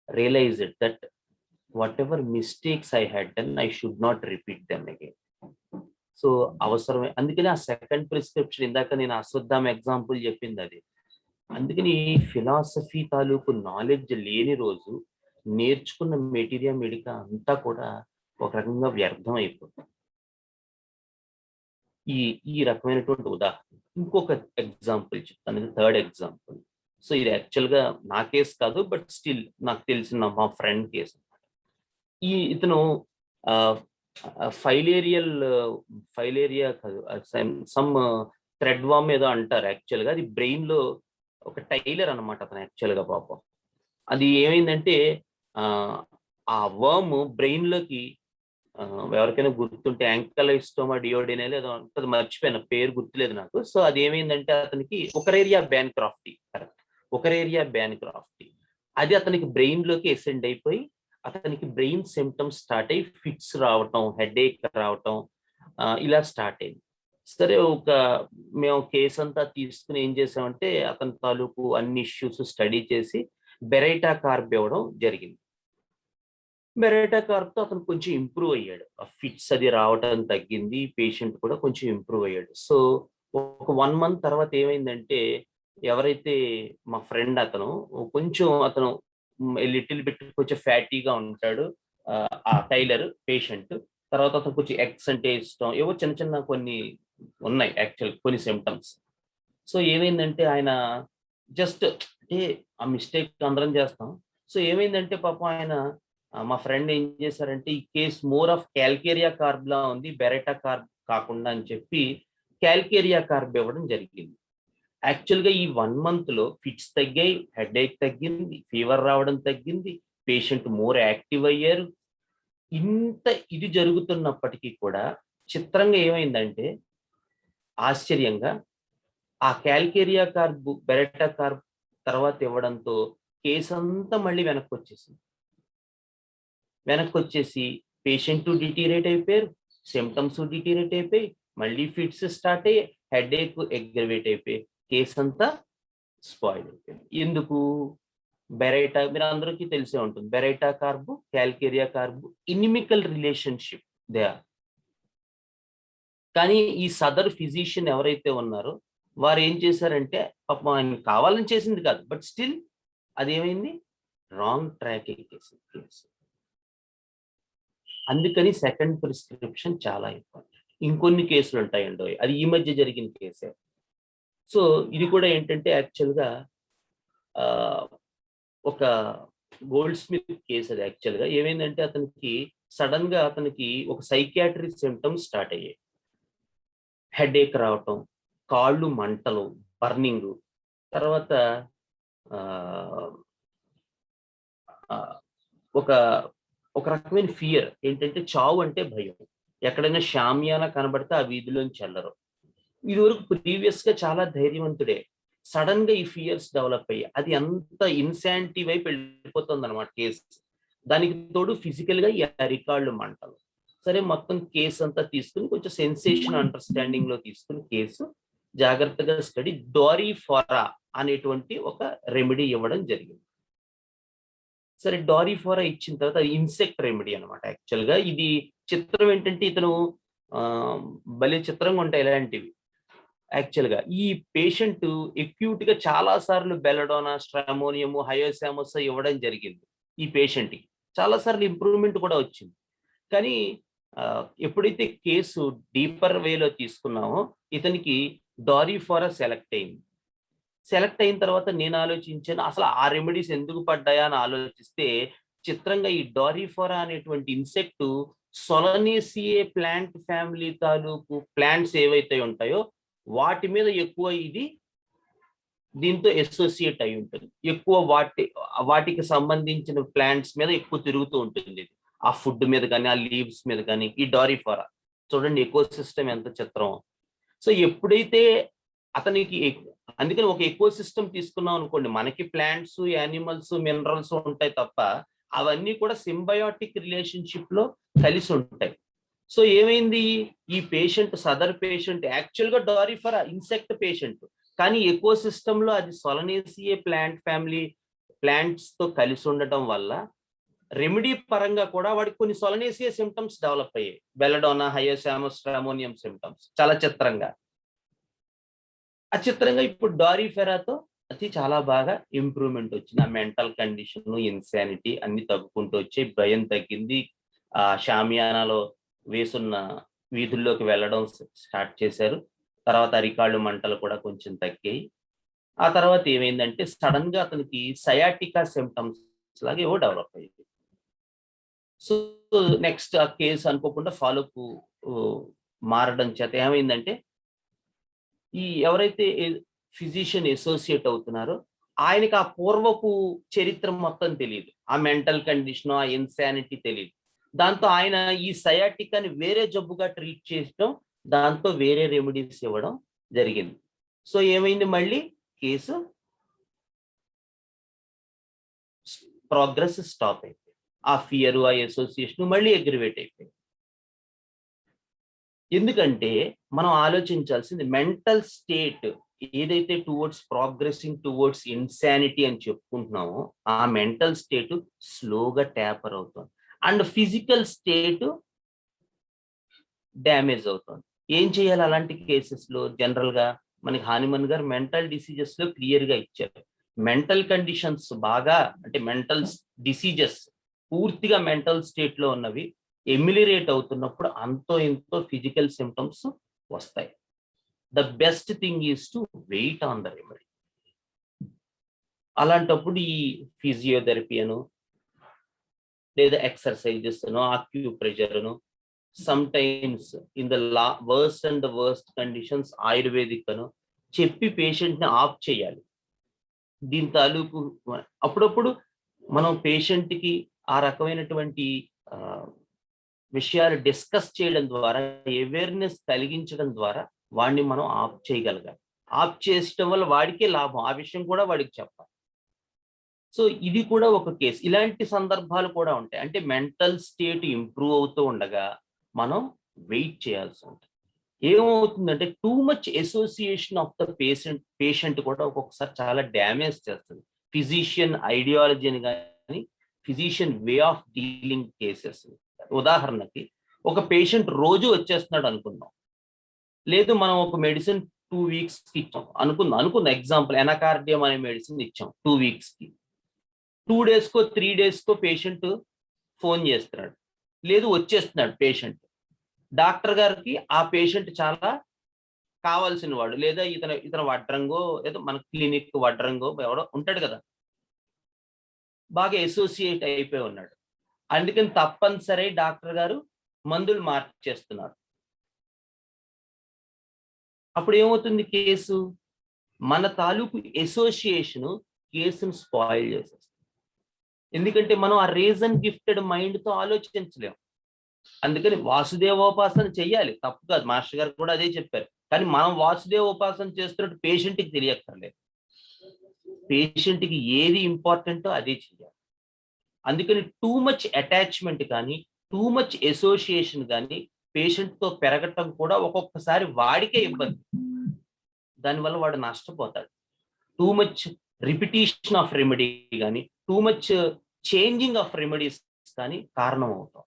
realised that whatever mistakes I had done, I should not repeat them again. So అవసరమే, అందుకని ఆ సెకండ్ ప్రిస్క్రిప్షన్ ఇందాక నేను అశ్వత్థామ ఎగ్జాంపుల్ చెప్పింది అది. అందుకని ఫిలాసఫీ తాలూకు నాలెడ్జ్ లేని రోజు నేర్చుకున్న మెటీరియా మెడికా అంతా కూడా ఒక రకంగా వ్యర్థం అయిపోతుంది. ఈ ఈ రకమైనటువంటి ఉదాహరణ. ఇంకొక ఎగ్జాంపుల్ చెప్తాను, ఇది థర్డ్ ఎగ్జాంపుల్. సో ఇది యాక్చువల్గా నా కేసు కాదు, బట్ స్టిల్ నాకు తెలిసిన మా ఫ్రెండ్ కేసు. ఇతను ఫైలేరియా కాదు, సమ్ థ్రెడ్ వామ్ ఏదో అంటారు యాక్చువల్గా. అది బ్రెయిన్ లో ఒక టైలర్ అనమాట అతను యాక్చువల్గా పాపం. అది ఏమైందంటే ఆ వర్మ్ బ్రెయిన్ లోకి ఎవరికైనా గుర్తుంటే యాంకలైస్టోమా డియోడినల్ ఏదో ఉంటుంది, మర్చిపోయిన పేరు గుర్తులేదు నాకు. సో అది ఏమైందంటే అతనికి ఒకరేరియా బ్యాన్క్రాఫ్టీ, కరెక్ట్, ఒకరేరియా బ్యాన్క్రాఫ్టీ అది అతనికి బ్రెయిన్ లోకి ఎసెండ్ అయిపోయి అతనికి బ్రెయిన్ సిమ్టమ్స్ స్టార్ట్ అయ్యి ఫిట్స్ రావటం, హెడేక్ రావటం, ఇలా స్టార్ట్ అయింది. సరే, మేము కేసు అంతా తీసుకుని ఏం చేసామంటే అతని తాలూకు అన్ని ఇష్యూస్ స్టడీ చేసి బెరైటా కార్బ్ ఇవ్వడం జరిగింది. బెరైటా కార్బ్తో అతను కొంచెం ఇంప్రూవ్ అయ్యాడు, ఆ ఫిట్స్ అది రావటం తగ్గింది, పేషెంట్ కూడా కొంచెం ఇంప్రూవ్ అయ్యాడు. సో ఒక 1 month తర్వాత ఏమైందంటే ఎవరైతే మా ఫ్రెండ్ అతను లిటిల్ బిట్ కొంచెం ఫ్యాటీగా ఉంటాడు, ఆ టైలర్ పేషెంట్. తర్వాత అతను కొంచెం ఎగ్స్ అంటే ఇష్టం, ఏవో చిన్న చిన్న కొన్ని ఉన్నాయి యాక్చువల్ కొన్ని సిమ్టమ్స్. సో ఏమైందంటే ఆయన జస్ట్ అంటే ఆ మిస్టేక్ అందరం చేస్తాం. సో ఏమైందంటే పాపం ఆయన మా ఫ్రెండ్ ఏం చేశారంటే ఈ case more of calcarea carb లా ఉంది, బెరెటా కార్బ్ కాకుండా అని చెప్పి క్యాల్కేరియా కార్బ్ ఇవ్వడం జరిగింది. యాక్చువల్గా ఈ 1 month లో ఫిట్స్ తగ్గాయి, హెడేక్ తగ్గింది, ఫీవర్ రావడం తగ్గింది, పేషెంట్ మోర్ యాక్టివ్ అయ్యారు. ఇంత ఇది జరుగుతున్నప్పటికీ కూడా చిత్రంగా ఏమైందంటే ఆశ్చర్యంగా ఆ క్యాల్కేరియా కార్బ్ బెరెటా కార్బ్ తర్వాత ఇవ్వడంతో కేసు అంతా మళ్ళీ వెనక్కి వచ్చేసి పేషెంట్ డిటీరేట్ అయిపోయారు, సిమ్టమ్స్ డిటీరేట్ అయిపోయి, మళ్ళీ ఫిట్స్ స్టార్ట్ అయ్యి, హెడేక్ ఎగ్రవేట్ అయిపోయి కేసు అంతా స్పాయిల్ అయిపోయింది. ఎందుకు? బెరైటా, మీరు అందరికీ తెలిసే ఉంటుంది, baryta carb calcarea carb inimical relationship they are. కానీ ఈ సదర్ ఫిజిషియన్ ఎవరైతే ఉన్నారో వారు ఏం చేశారంటే పాపం ఆయన కావాలని చేసింది కాదు, బట్ స్టిల్ అదేమైంది, రాంగ్ ట్రాక్ కేసు. అందుకని సెకండ్ ప్రిస్క్రిప్షన్ చాలా ఇంపార్టెంట్. ఇంకొన్ని కేసులు ఉంటాయండి, అది ఈ మధ్య జరిగిన కేసే. సో ఇది కూడా ఏంటంటే యాక్చువల్గా ఒక గోల్డ్ స్మిత్ కేసు. అది యాక్చువల్గా ఏమైందంటే అతనికి సడన్ గా ఒక సైకియాట్రిక్ సిమ్టమ్స్ స్టార్ట్ అయ్యాయి, హెడేక్ రావటం, కాళ్ళు మంటలు, బర్నింగ్, తర్వాత ఒక రకమైన ఫియర్ ఏంటంటే చావు అంటే భయం. ఎక్కడైనా షామియానా కనబడితే ఆ వీధిలోంచి వెళ్ళరు. ఇదివరకు ప్రీవియస్ గా చాలా ధైర్యవంతుడే, సడన్ గా ఈ ఫియర్స్ డెవలప్ అయ్యి అది అంత ఇన్సానిటీ వైపు వెళ్ళిపోతుంది అనమాట కేసు. దానికి తోడు ఫిజికల్ గా ఈ అరికాళ్ళు మంటలు. సరే, మొత్తం కేసు అంతా తీసుకుని కొంచెం సెన్సేషన్ అండర్స్టాండింగ్ లో తీసుకుని కేసు జాగ్రత్తగా స్టడీ డోరిఫోరా అనేటువంటి ఒక రెమెడీ ఇవ్వడం జరిగింది. సరే, డోరిఫోరా ఇచ్చిన తర్వాత అది ఇన్సెక్ట్ రెమెడీ అనమాట. యాక్చువల్గా ఇది చిత్రం ఏంటంటే ఇతను భలే చిత్రంగా ఉంటాయి ఇలాంటివి. యాక్చువల్గా ఈ పేషెంట్ ఎక్యూట్ గా చాలా సార్లు బెలడోనా, స్ట్రామోనియము, హయోసామస్ ఇవ్వడం జరిగింది. ఈ పేషెంట్ కి చాలా సార్లు ఇంప్రూవ్మెంట్ కూడా వచ్చింది. కానీ ఎప్పుడైతే కేసు డీపర్ వేలో తీసుకున్నామో ఇతనికి డోరిఫోరా సెలెక్ట్ అయింది. సెలెక్ట్ అయిన తర్వాత నేను ఆలోచించాను అసలు ఆ రెమెడీస్ ఎందుకు పడ్డాయా అని ఆలోచిస్తే చిత్రంగా ఈ డోరిఫోరా అనేటువంటి ఇన్సెక్ట్ సొలనేసియే ప్లాంట్ ఫ్యామిలీ తాలూకు ప్లాంట్స్ ఏవైతే ఉంటాయో వాటి మీద ఎక్కువ ఇది దీంతో అసోసియేట్ అయి ఉంటుంది. ఎక్కువ వాటికి సంబంధించిన ప్లాంట్స్ మీద ఎక్కువ తిరుగుతూ ఉంటుంది. ఆ ఫుడ్ మీద కానీ, ఆ లీవ్స్ మీద కానీ. ఈ డోరిఫోరా చూడండి, ఎకో సిస్టమ్ ఎంత చిత్రం. సో ఎప్పుడైతే అతనికి అందుకని ఒక ఎకో సిస్టమ్ తీసుకున్నాం అనుకోండి, మనకి ప్లాంట్స్, యానిమల్స్, మినరల్స్ ఉంటాయి తప్ప అవన్నీ కూడా సింబయోటిక్ రిలేషన్షిప్ లో కలిసి ఉంటాయి. సో ఏమైంది, ఈ పేషెంట్ సదర్ పేషెంట్ యాక్చువల్గా డోరిఫోరా ఇన్సెక్ట్ పేషెంట్, కానీ ఎకో సిస్టమ్ లో అది సొలనేసియే ప్లాంట్ ఫ్యామిలీ ప్లాంట్స్ తో కలిసి ఉండటం వల్ల రెమెడీ పరంగా కూడా వాడికి కొన్ని సొలనేసియా సిమ్టమ్స్ డెవలప్ అయ్యాయి. బెల్లడోనా, హయోసామస్, ట్రామోనియం సిమ్టమ్స్ చాలా చిత్రంగా. ఆ చిత్రంగా ఇప్పుడు డారిఫెరాతో అది చాలా బాగా ఇంప్రూవ్మెంట్ వచ్చింది. ఆ మెంటల్ కండిషన్, ఇన్సానిటీ అన్ని తగ్గుకుంటూ వచ్చి భయం తగ్గింది. ఆ షామియానాలో వేసున్న వీధుల్లోకి వెళ్ళడం స్టార్ట్ చేశారు. తర్వాత అరికాళ్ళు మంటలు కూడా కొంచెం తగ్గాయి. ఆ తర్వాత ఏమైందంటే సడన్ గా అతనికి సయాటికా సిమ్టమ్స్ లాగా ఏవో డెవలప్ అయ్యింది. సో నెక్స్ట్ ఆ కేసు అనుకోకుండా ఫాలోకు మారడం చేత ఏమైందంటే ఈ ఎవరైతే ఫిజిషియన్ అసోసియేట్ అవుతున్నారో ఆయనకి ఆ పూర్వపు చరిత్ర మొత్తం తెలియదు. ఆ మెంటల్ కండిషన్, ఆ ఇన్సానిటీ తెలియదు. దాంతో ఆయన ఈ సయాటికాని వేరే జబ్బుగా ట్రీట్ చేయడం, దాంతో వేరే రెమెడీస్ ఇవ్వడం జరిగింది. సో ఏమైంది, మళ్ళీ కేసు ప్రోగ్రెస్ స్టాప్ అయిపోయింది. ఆ ఫియర్, ఆ అసోసియేషన్ మళ్ళీ అగ్రివేట్ అయిపోయింది. ఎందుకంటే మనం ఆలోచించాల్సింది మెంటల్ స్టేట్ ఏదైతే టువర్డ్స్ ప్రోగ్రెసింగ్ టువర్డ్స్ ఇన్సానిటీ అని చెప్పుకుంటున్నామో ఆ మెంటల్ స్టేట్ స్లోగా ట్యాపర్ అవుతుంది అండ్ ఫిజికల్ స్టేట్ డ్యామేజ్ అవుతుంది. ఏం చేయాలి అలాంటి కేసెస్ లో? జనరల్ గా మనకి హానిమన్ గారు మెంటల్ డిసీజెస్ లో క్లియర్ గా ఇచ్చారు. మెంటల్ కండిషన్స్ బాగా అంటే మెంటల్ డిసీజెస్ పూర్తిగా మెంటల్ స్టేట్ లో ఉన్నవి ఎమిలిరేట్ అవుతున్నప్పుడు అంతో ఎంతో ఫిజికల్ సిమ్టమ్స్ వస్తాయి. The best thing is to wait on the remedy. అలాంటప్పుడు ఈ ఫిజియోథెరపీ అను లేదా ఎక్సర్సైజెస్ అను ఆక్యూప్రెషర్ అను sometimes in the worst and the worst conditions ayurvedic అను చెప్పి పేషెంట్ ని ఆఫ్ చేయాలి. దీని తాలూకు అప్పుడప్పుడు మనం పేషెంట్ కి ఆ రకమైనటువంటి విషయాలు డిస్కస్ చేయడం ద్వారా, అవేర్నెస్ కలిగించడం ద్వారా వాడిని మనం ఆఫ్ చేయగలగాలి. ఆఫ్ చేయడం వల్ల వాడికే లాభం. ఆ విషయం కూడా వాడికి చెప్పాలి. సో ఇది కూడా ఒక కేసు. ఇలాంటి సందర్భాలు కూడా ఉంటాయి. అంటే మెంటల్ స్టేట్ ఇంప్రూవ్ అవుతూ ఉండగా మనం వెయిట్ చేయాల్సి ఉంటుంది. ఏమవుతుందంటే two much association of the patient కూడా ఒక్కొక్కసారి చాలా డ్యామేజ్ చేస్తుంది. ఫిజిషియన్ ఐడియాలజీని కానీ physician way of dealing cases. ఉదాహరణకి ఒక పేషెంట్ రోజు వచ్చేస్తున్నాడు అనుకుందాం, లేదు మనం ఒక మెడిసిన్ 2 weeks కి ఇచ్చాం అనుకుందాం ఎగ్జాంపుల్ ఎనాకార్డియం అనే మెడిసిన్ ఇచ్చాం 2 weeks కి. 2 days కో 3 days కో పేషెంట్ ఫోన్ చేస్తున్నాడు, లేదు వచ్చేస్తున్నాడు పేషెంట్. డాక్టర్ గారికి ఆ పేషెంట్ చాలా కావాల్సిన వాడు, లేదా ఇతను వడ్రంగో ఏదో మన క్లినిక్ వడ్రంగో ఎవడో ఉంటాడు కదా, బాగా అసోసియేట్ అయిపోయి ఉన్నాడు. అందుకని తప్పనిసరి డాక్టర్ గారు మందులు మార్చేస్తున్నారు. అప్పుడు ఏమవుతుంది, కేసు మన తాలూకు అసోసియేషన్ కేసును స్పాయిల్ చేసేస్తుంది. ఎందుకంటే మనం ఆ రీజన్ గిఫ్టెడ్ మైండ్ తో ఆలోచించలేం. అందుకని వాసుదేవోపాసన చెయ్యాలి, తప్పు కాదు, మాస్టర్ గారు కూడా అదే చెప్పారు. కానీ మనం వాసుదేవోపాసన చేస్తున్నట్టు పేషెంట్కి తెలియక్కర్లేదు. పేషెంట్కి ఏది ఇంపార్టెంటో అదే చెయ్యాలి. అందుకని టూ మచ్ అటాచ్మెంట్ కానీ టూ మచ్ అసోసియేషన్ కానీ పేషెంట్ తో పెరగటం కూడా ఒక్కొక్కసారి వాడికే ఇబ్బంది. దానివల్ల వాడు నష్టపోతాడు. Too much repetition of remedy కానీ too much changing of remedies కానీ కారణం అవుతాం.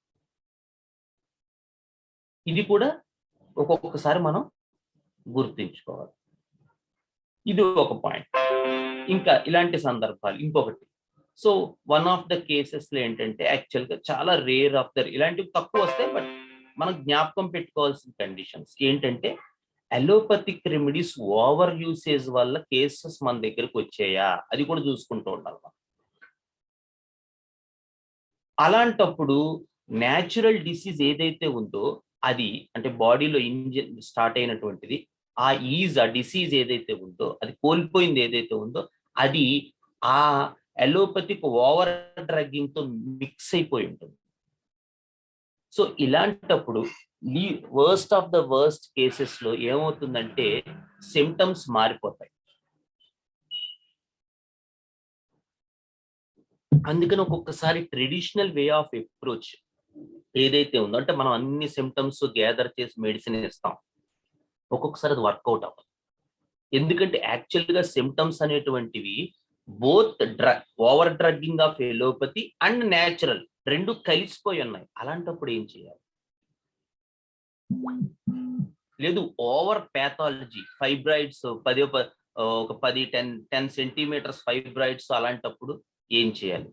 ఇది కూడా ఒక్కొక్కసారి మనం గుర్తుంచుకోవాలి. ఇది ఒక పాయింట్. ఇంకా ఇలాంటి సందర్భాలు ఇంకొకటి. So one of the cases లో ఏంటంటే యాక్చువల్గా చాలా రేర్ ఆఫ్ ద ఇలాంటివి తక్కువ వస్తాయి, బట్ మనం జ్ఞాపకం పెట్టుకోవాల్సిన కండిషన్స్ ఏంటంటే అలోపతిక్ రెమెడీస్ ఓవర్ యూసేజ్ వల్ల కేసెస్ మన దగ్గరకు వచ్చాయా అది కూడా చూసుకుంటూ ఉండాలి. అలాంటప్పుడు న్యాచురల్ డిసీజ్ ఏదైతే ఉందో అది అంటే బాడీలో ఇంజిన్ స్టార్ట్ అయినటువంటిది ఆ డిసీజ్ ఏదైతే ఉందో అది కోల్పోయింది ఏదైతే ఉందో అది ఆ అలోపతిక్ ఓవర్ డ్రగ్గింగ్ తో మిక్స్ అయిపోయి ఉంటుంది. సో ఇలాంటప్పుడు ఈ worst of the worst cases లో ఏమవుతుందంటే సిమ్టమ్స్ మారిపోతాయి. అందుకని ఒక్కొక్కసారి ట్రెడిషనల్ వే ఆఫ్ అప్రోచ్ ఏదైతే ఉందో అంటే మనం అన్ని సిమ్టమ్స్ గ్యాదర్ చేసి మెడిసిన్ ఇస్తాం, ఒక్కొక్కసారి అది వర్కౌట్ అవ్వదు. ఎందుకంటే యాక్చువల్గా సిమ్టమ్స్ అనేటువంటివి both over drugging of allopathy and natural రెండు కలిసిపోయి ఉన్నాయి. అలాంటప్పుడు ఏం చేయాలి? లేదు ఓవర్ ప్యాథాలజీ, ఫైబ్రాయిడ్స్ ఒక 10 సెంటీమీటర్స్ ఫైబ్రాయిడ్స్, అలాంటప్పుడు ఏం చేయాలి?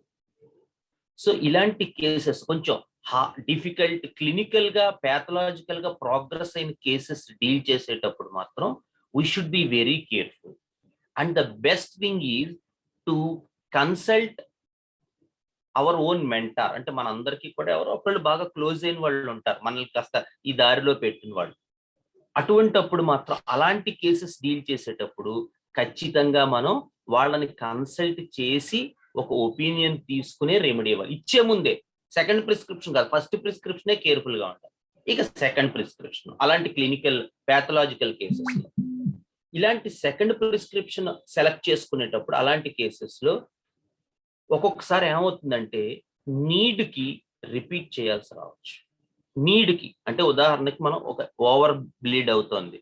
సో ఇలాంటి కేసెస్ కొంచెం డిఫికల్ట్, క్లినికల్ గా ప్యాథలాజికల్ గా ప్రోగ్రెస్ అయిన కేసెస్ డీల్ చేసేటప్పుడు మాత్రం we should be very careful. And the best thing is to consult our own mentor. అంటే మనందరికీ కూడా ఎవరో ఒకళ్ళు బాగా క్లోజ్ అయిన వాళ్ళు ఉంటారు, మనల్ని కాస్త ఈ దారిలో పెట్టిన వాళ్ళు. అటువంటప్పుడు మాత్రం అలాంటి కేసెస్ డీల్ చేసేటప్పుడు ఖచ్చితంగా మనం వాళ్ళని కన్సల్ట్ చేసి ఒక ఒపీనియన్ తీసుకునే రెమెడీ ఇవ్వాలి. ఇచ్చే ముందే, సెకండ్ ప్రిస్క్రిప్షన్ కాదు, ఫస్ట్ ప్రిస్క్రిప్షనే కేర్ఫుల్ గా ఉండాలి. ఇక సెకండ్ ప్రిస్క్రిప్షన్ అలాంటి క్లినికల్ ప్యాథలాజికల్ కేసెస్ లో, ఇలాంటి సెకండ్ ప్రిస్క్రిప్షన్ సెలెక్ట్ చేసుకునేటప్పుడు అలాంటి కేసెస్ లో ఒక్కొక్కసారి ఏమవుతుందంటే నీడ్ కి రిపీట్ చేయాల్సి రావచ్చు. నీడ్ కి అంటే ఉదాహరణకి మనం ఒక ఓవర్ బ్లీడ్ అవుతోంది,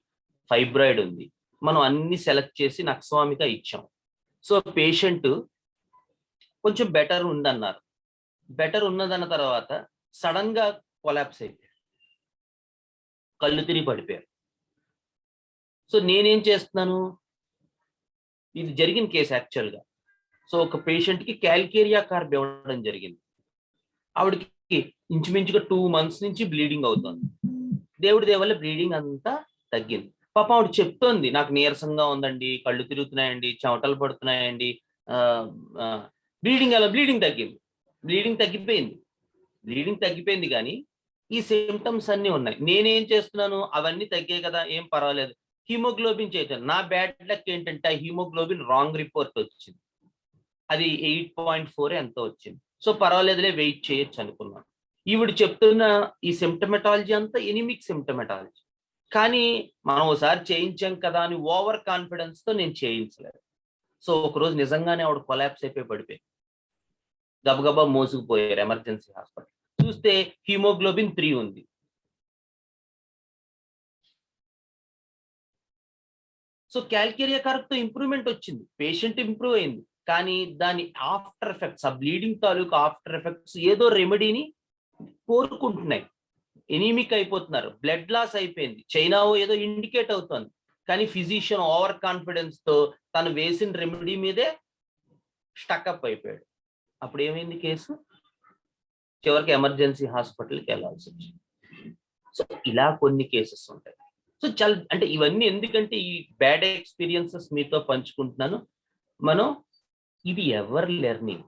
ఫైబ్రాయిడ్ ఉంది, మనం అన్ని సెలెక్ట్ చేసి నక్స్వామిక ఇచ్చాం. సో పేషెంట్ కొంచెం బెటర్ ఉందన్నారు, బెటర్ ఉన్నదన్న తర్వాత సడన్ గా కొలాప్స్ అయిపోయారు, కళ్ళు తిరిగి పడిపోయారు. సో నేనేం చేస్తున్నాను, ఇది జరిగిన కేసు యాక్చువల్గా. సో ఒక పేషెంట్ కి క్యాల్కేరియా కార్బ్ ఇవ్వడం జరిగింది. ఆవిడకి ఇంచుమించుగా 2 months నుంచి బ్లీడింగ్ అవుతుంది. దేవుడి దేవల్ల బ్లీడింగ్ అంతా తగ్గింది. పాపం ఆవిడ చెప్తోంది, నాకు నీరసంగా ఉందండి, కళ్ళు తిరుగుతున్నాయండి, చెమటలు పడుతున్నాయండి, బ్లీడింగ్ తగ్గింది, బ్లీడింగ్ తగ్గిపోయింది కానీ ఈ సిమ్టమ్స్ అన్ని ఉన్నాయి. నేనేం చేస్తున్నాను, అవన్నీ తగ్గాయి కదా, ఏం పర్వాలేదు, హీమోగ్లోబిన్ చేయటం. నా బ్యాడ్ లక్ ఏంటంటే హీమోగ్లోబిన్ రాంగ్ రిపోర్ట్ వచ్చింది, అది 8.4 ఎంతో వచ్చింది. సో పర్వాలేదులే, వెయిట్ చేయొచ్చు అనుకున్నాను. ఈవిడ చెప్తున్న ఈ సిమ్టమెటాలజీ అంతా ఎనిమిక్ సిమ్టమెటాలజీ, కానీ మనం ఒకసారి చేయించాం కదా అని ఓవర్ కాన్ఫిడెన్స్ తో నేను చేయించలేదు. సో ఒకరోజు నిజంగానే ఆవిడ కొలాప్స్ అయిపోయి పడిపోయింది. గబగబా మోసుకుపోయారు ఎమర్జెన్సీ హాస్పిటల్. చూస్తే హీమోగ్లోబిన్ 3 ఉంది. సో క్యాల్కేరియా కార్బ్ తో ఇంప్రూవ్మెంట్ వచ్చింది, పేషెంట్ ఇంప్రూవ్ అయింది, కానీ దాని ఆఫ్టర్ ఎఫెక్ట్స్, ఆ బ్లీడింగ్ తాలూకు ఆఫ్టర్ ఎఫెక్ట్స్ ఏదో రెమెడీని కోరుకుంటున్నాయి. ఎనీమిక్ అయిపోతున్నారు, బ్లడ్ లాస్ అయిపోయింది, చైనా ఏదో ఇండికేట్ అవుతుంది, కానీ ఫిజిషియన్ ఓవర్ కాన్ఫిడెన్స్ తో తను వేసిన రెమెడీ మీదే స్టక్అప్ అయిపోయాడు. అప్పుడు ఏమైంది కేసు, చివరికి ఎమర్జెన్సీ హాస్పిటల్కి వెళ్ళాల్సి వచ్చింది. సో ఇలా కొన్ని కేసెస్ ఉంటాయి. సో అంటే ఇవన్నీ ఎందుకంటే ఈ బ్యాడ్ ఎక్స్పీరియన్సెస్ మీతో పంచుకుంటున్నాను. మనం ఇది ఎవర్ లెర్నింగ్,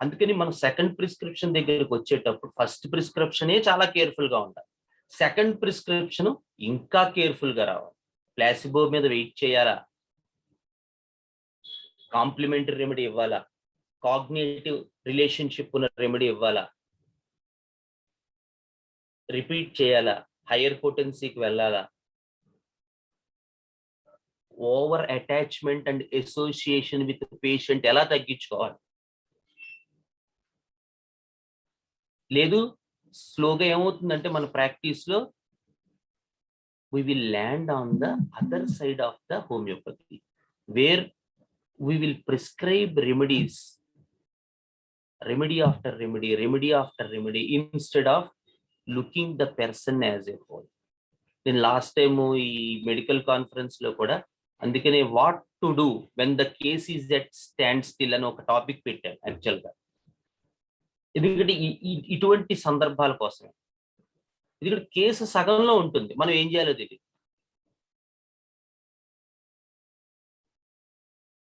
అందుకని మనం సెకండ్ ప్రిస్క్రిప్షన్ దగ్గరికి వచ్చేటప్పుడు ఫస్ట్ ప్రిస్క్రిప్షనే చాలా కేర్ఫుల్ గా ఉండాలి, సెకండ్ ప్రిస్క్రిప్షన్ ఇంకా కేర్ఫుల్ గా రావాలి. ప్లాసిబో మీద వెయిట్ చేయాలా, కాంప్లిమెంటరీ రెమెడీ ఇవ్వాలా, కాగ్నిటివ్ రిలేషన్షిప్ ఉన్న రెమెడీ ఇవ్వాలా, రిపీట్ చేయాలా, హైయర్ పొటెన్సీకి వెళ్ళాలా, over attachment and association with patient ఎలా తగ్గించుకోవాలి, లేదు స్లోగా ఏమవుతుందంటే మన ప్రాక్టీస్ లో we will land on the other side of the homeopathy where we will prescribe remedies, remedy after remedy instead of looking the person as a whole. నేను last time ఈ medical conference లో కూడా అందుకనే what to do when the case is at stand still అని ఒక topic పెట్టాను actual గా. ఎందుకంటే ఇటువంటి సందర్భాల కోసమే, ఎందుకంటే కేసు సగంలో ఉంటుంది, మనం ఏం చేయాలో తెలియదు.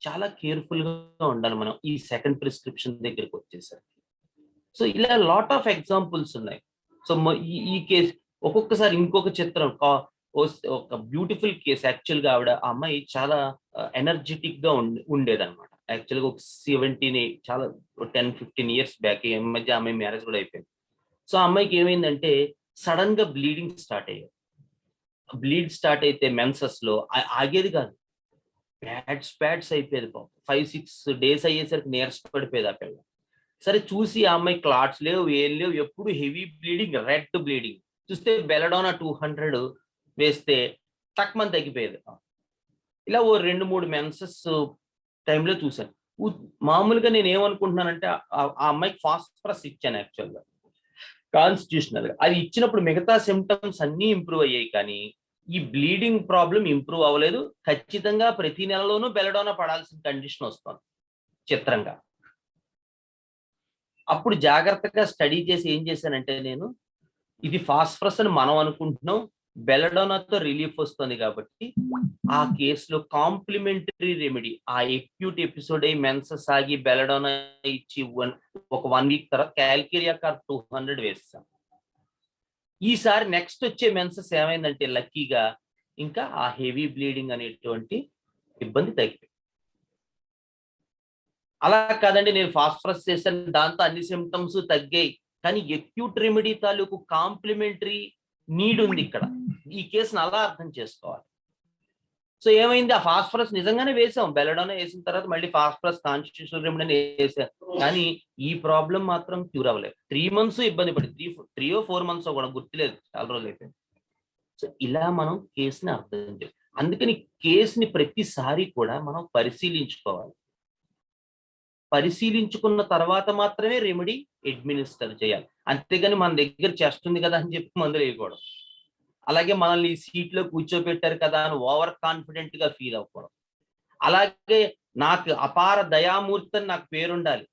చాలా కేర్ఫుల్ గా ఉండాలి మనం ఈ సెకండ్ ప్రిస్క్రిప్షన్ దగ్గరికి వచ్చేసరికి. సో ఇలా లాట్ ఆఫ్ ఎగ్జాంపుల్స్ ఉన్నాయి. సో ఈ కేసు ఒక్కొక్కసారి ఇంకొక చిత్రం, ఒక బ్యూటిఫుల్ కేసు. యాక్చువల్ గా ఆవిడ, ఆ అమ్మాయి చాలా ఎనర్జెటిక్ గా ఉండేదన్నమాట. యాక్చువల్ గా ఒక 17 చాలా 10-15 years బ్యాక్, ఈ మధ్య ఆ అమ్మాయి మ్యారేజ్ కూడా అయిపోయింది. సో ఆ అమ్మాయికి ఏమైందంటే సడన్ గా బ్లీడింగ్ స్టార్ట్ అయ్యాయి. బ్లీడ్ స్టార్ట్ అయితే మెన్సెస్ లో ఆగేది కాదు, ప్యాడ్స్ అయిపోయేది. 5-6 days అయ్యేసరికి నీరసపడిపోయేది ఆ పిల్ల. సరే చూసి ఆ అమ్మాయి క్లాట్స్ లేవు, ఏం లేవు, ఎప్పుడు హెవీ బ్లీడింగ్, రెడ్ బ్లీడింగ్. చూస్తే బెలడోనా 200 వేస్తే తక్కువ తగ్గిపోయేది. ఇలా ఓ 2-3 మెన్సెస్ టైంలో చూశాను. మామూలుగా నేను ఏమనుకుంటున్నానంటే ఆ అమ్మాయికి ఫాస్ఫరస్ ఇచ్చాను యాక్చువల్గా కాన్స్టిట్యూషనల్ గా. అది ఇచ్చినప్పుడు మిగతా సిమ్టమ్స్ అన్నీ ఇంప్రూవ్ అయ్యాయి, కానీ ఈ బ్లీడింగ్ ప్రాబ్లం ఇంప్రూవ్ అవ్వలేదు. ఖచ్చితంగా ప్రతి నెలలోనూ బెలడోనా పడాల్సిన కండిషన్ వస్తుంది చిత్రంగా. అప్పుడు జాగ్రత్తగా స్టడీ చేసి ఏం చేశానంటే, నేను ఇది ఫాస్ఫరస్ అని మనం అనుకుంటున్నాం, బెలడోనాతో రిలీఫ్ వస్తుంది కాబట్టి ఆ కేసులో కాంప్లిమెంటరీ రెమెడీ, ఆ ఎక్యూట్ ఎపిసోడ్ అయ్యి మెన్సెస్ ఆగి బెలడోనా ఇచ్చి ఒక 1 వీక్ తర్వాత క్యాల్కేరియా కార్ 200 వేస్తాం. ఈసారి నెక్స్ట్ వచ్చే మెన్సెస్ ఏమైందంటే లక్కీగా ఇంకా ఆ హెవీ బ్లీడింగ్ అనేటువంటి ఇబ్బంది తగ్గిపోయింది. అలా కాదండి, నేను ఫాస్ఫరస్ చేశాను, దాంతో అన్ని సిమ్టమ్స్ తగ్గాయి, కానీ ఎక్యూట్ రెమెడీ తాలూకు కాంప్లిమెంటరీ నీడ్ ఉంది ఇక్కడ. ఈ కేసును అలా అర్థం చేసుకోవాలి. సో ఏమైంది, ఆ ఫాస్ఫరస్ నిజంగానే వేసాం, బెలడోనా వేసిన తర్వాత మళ్ళీ ఫాస్ఫరస్ కాన్స్టిట్యూషనల్ రెమెడీ వేసాం, కానీ ఈ ప్రాబ్లం మాత్రం క్యూర్ అవ్వలేదు. 3 months ఇబ్బంది పడి, 3 or 4 months కూడా గుర్తులేదు, చాలా రోజులు అయిపోయింది. సో ఇలా మనం కేసుని అర్థం చేయాలి. అందుకని కేసుని ప్రతిసారి కూడా మనం పరిశీలించుకోవాలి. పరిశీలించుకున్న తర్వాత మాత్రమే రెమెడీ అడ్మినిస్టర్ చేయాలి. అంతేగాని మన దగ్గర చేస్తుంది కదా అని చెప్పి మందులు వేయకూడదు. అలాగే మనల్ని ఈ సీట్లో కూర్చోబెట్టారు కదా అని ఓవర్ కాన్ఫిడెంట్ గా ఫీల్ అవ్వకూడదు. అలాగే నాకు అపార దయామూర్తి అని నాకు పేరుండాలి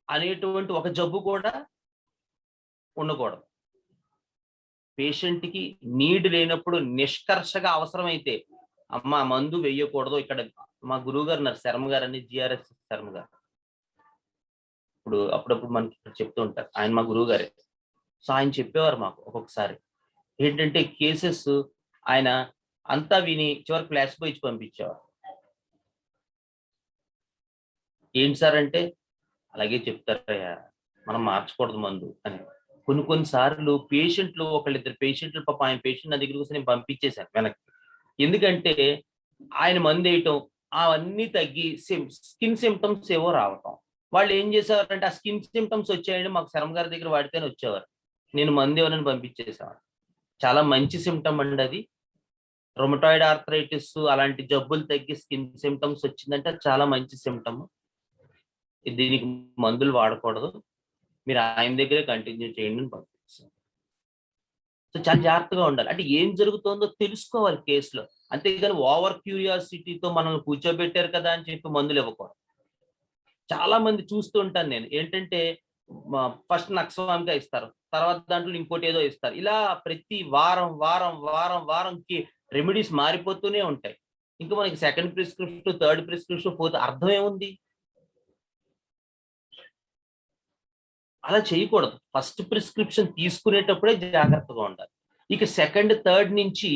అనేటువంటి ఒక జబ్బు కూడా ఉండకూడదు. పేషెంట్కి నీడ్ లేనప్పుడు నిష్కర్షగా అవసరమైతే అమ్మ మందు వేయకూడదు. ఇక్కడ మా గురువు గారు ఉన్నారు, శర్మ గారు అని, జిఆర్ఎస్ శర్మ గారు, ఇప్పుడు అప్పుడప్పుడు మనకి చెప్తూ ఉంటారు, ఆయన మా గురువు గారే. సో ఆయన చెప్పేవారు మాకు ఒక్కొక్కసారి ఏంటంటే కేసెస్ ఆయన అంతా విని చివరికి ప్లాస్బో ఇచ్చి పంపించేవారు. ఏంటి సార్ అంటే, అలాగే చెప్తారయ్యా, మనం మార్చకూడదు మందు అని. కొన్నిసార్లు పేషెంట్లు, ఒకళ్ళిద్దరు పేషెంట్లు పాప ఆయన పేషెంట్ నా దగ్గరికి వస్తే నేను పంపించేశాను వెనక్కి. ఎందుకంటే ఆయన మందు వేయటం అవన్నీ తగ్గి స్కిన్ సిమ్టమ్స్ ఏవో రావటం. వాళ్ళు ఏం చేసేవారంటే ఆ స్కిన్ సిమ్టమ్స్ వచ్చాయండి మాకు శర్మ గారి దగ్గర వాడితేనే వచ్చేవారు, నేను మందు ఎవరని పంపించేసేవాడు. చాలా మంచి సిమ్టమ్ అండి అది. రొమటాయిడ్ ఆర్థరైటిస్ అలాంటి జబ్బులు తగ్గి స్కిన్ సిమ్టమ్స్ వచ్చిందంటే చాలా మంచి సిమ్టమ్. దీనికి మందులు వాడకూడదు, మీరు ఆయన దగ్గరే కంటిన్యూ చేయండి అని పంపిస్తాం. సో చాలా జాగ్రత్తగా ఉండాలి. అంటే ఏం జరుగుతుందో తెలుసుకోవాలి కేసులో, అంతేగాని ఓవర్ క్యూరియాసిటీతో మనల్ని కూర్చోబెట్టారు కదా అని చెప్పి మందులు ఇవ్వకూడదు. చాలా మంది చూస్తూ ఉంటాను నేను, ఏంటంటే ఫస్ట్ నక్సవామిగా ఇస్తారు, తర్వాత దాంట్లో ఇంకోటి ఏదో ఇస్తారు. ఇలా ప్రతి వారంకి రెమెడీస్ మారిపోతూనే ఉంటాయి. ఇంకా మనకి 2nd prescription, 3rd prescription, 4th అర్థం ఏముంది? అలా చేయకూడదు. ఫస్ట్ ప్రిస్క్రిప్షన్ తీసుకునేటప్పుడే జాగ్రత్తగా ఉండాలి. ఇక 2nd, 3rd నుంచి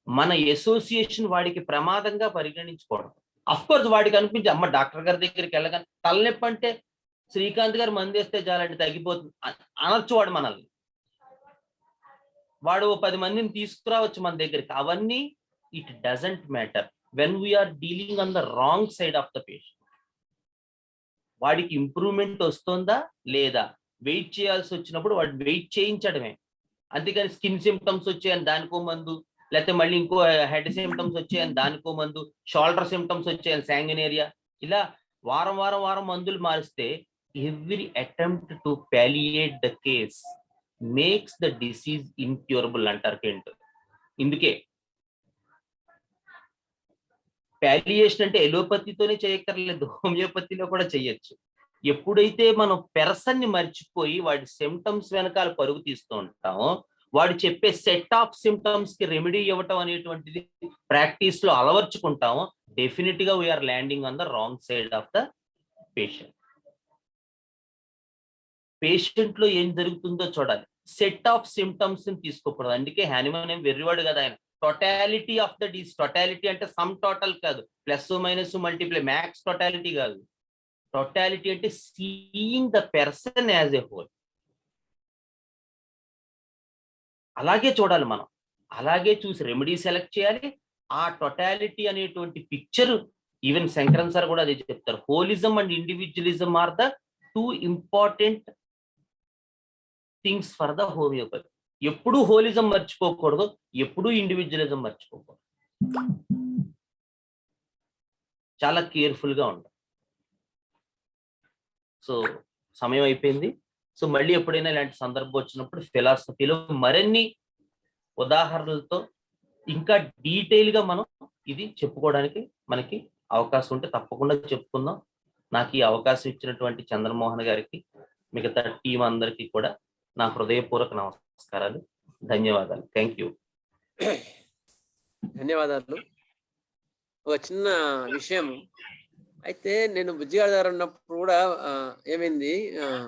మన అసోసియేషన్ వాడికి ప్రమాదంగా పరిగణించకూడదు. అఫ్కోర్స్ వాడికి అనిపించి అమ్మ డాక్టర్ గారి దగ్గరికి వెళ్ళగానే తలనొప్పి అంటే శ్రీకాంత్ గారు మందేస్తే చాలంటే తగ్గిపోతుంది అనొచ్చు వాడు మనల్ని. వాడు 10 మందిని తీసుకురావచ్చు మన దగ్గరికి. అవన్నీ it doesn't matter when we are dealing on the wrong side of the patient. వాడికి ఇంప్రూవ్మెంట్ వస్తుందా లేదా వెయిట్ చేయాల్సి వచ్చినప్పుడు వాడు వెయిట్ చేయించడమే, అంతేకాని స్కిన్ సిమ్టమ్స్ వచ్చాయని దానికో మందు, లేకపోతే మళ్ళీ ఇంకో హెడ్ సిమ్టమ్స్ వచ్చాయని దానికో మందు, షోల్డర్ సిమ్టమ్స్ వచ్చాయని శాంగినేరియా, ఇలా వారం మందులు మారిస్తే every attempt to palliate the case makes the disease incurable అంటారు కెంట్. ఇందుకే పాలియేషన్ అంటే ఎలోపతితోనే చేయక్కర్లేదు, హోమియోపతిలో కూడా చేయొచ్చు. ఎప్పుడైతే మనం పెర్సన్ ని మర్చిపోయి వాడి సిమ్టమ్స్ వెనకాల పరుగు తీస్తూ ఉంటామో, వాడు చెప్పే సెట్ ఆఫ్ సిమ్టమ్స్ కి రెమెడీ ఇవ్వటం అనేటువంటిది ప్రాక్టీస్ లో అలవర్చుకుంటామో, డెఫినెట్ గా we are landing on the wrong side of the patient. Patient లో ఏం జరుగుతుందో చూడాలి, సెట్ ఆఫ్ సిమ్టమ్స్ ని తీసుకోకూడదు. అందుకే హ్యానిమన్ ఏం వెర్రివాడు కదా ఆయన, totality of the disease. Totality అంటే సమ్ టోటల్ కాదు, plus minus multiply, max totality కాదు. టోటాలిటీ అంటే seeing the person as a whole. అలాగే చూడాలి మనం, అలాగే చూసి రెమెడీ సెలెక్ట్ చేయాలి. ఆ టోటాలిటీ అనేటువంటి పిక్చర్, ఈవెన్ శంకరన్ సార్ కూడా అదే చెప్తారు, holism and individualism are the 2 important things for the homeopathy. ఎప్పుడూ హోలిజం మర్చిపోకూడదు, ఎప్పుడూ ఇండివిజువలిజం మర్చిపోకూడదు. చాలా కేర్ఫుల్ గా ఉండాలి. సో సమయం అయిపోయింది. సో మళ్ళీ ఎప్పుడైనా ఇలాంటి సందర్భం వచ్చినప్పుడు ఫిలాసఫీలో మరిన్ని ఉదాహరణలతో ఇంకా డీటెయిల్ గా మనం ఇది చెప్పుకోవడానికి మనకి అవకాశం ఉంటే తప్పకుండా చెప్పుకుందాం. నాకు ఈ అవకాశం ఇచ్చినటువంటి చంద్రమోహన్ గారికి, మిగతా టీం అందరికీ కూడా నా హృదయపూర్వక నమస్కారాలు, ధన్యవాదాలు. Thank you. ధన్యవాదాలు. ఒక చిన్న విషయం అయితే, నేను బుజ్జి గారి దగ్గర ఉన్నప్పుడు కూడా ఏమైంది,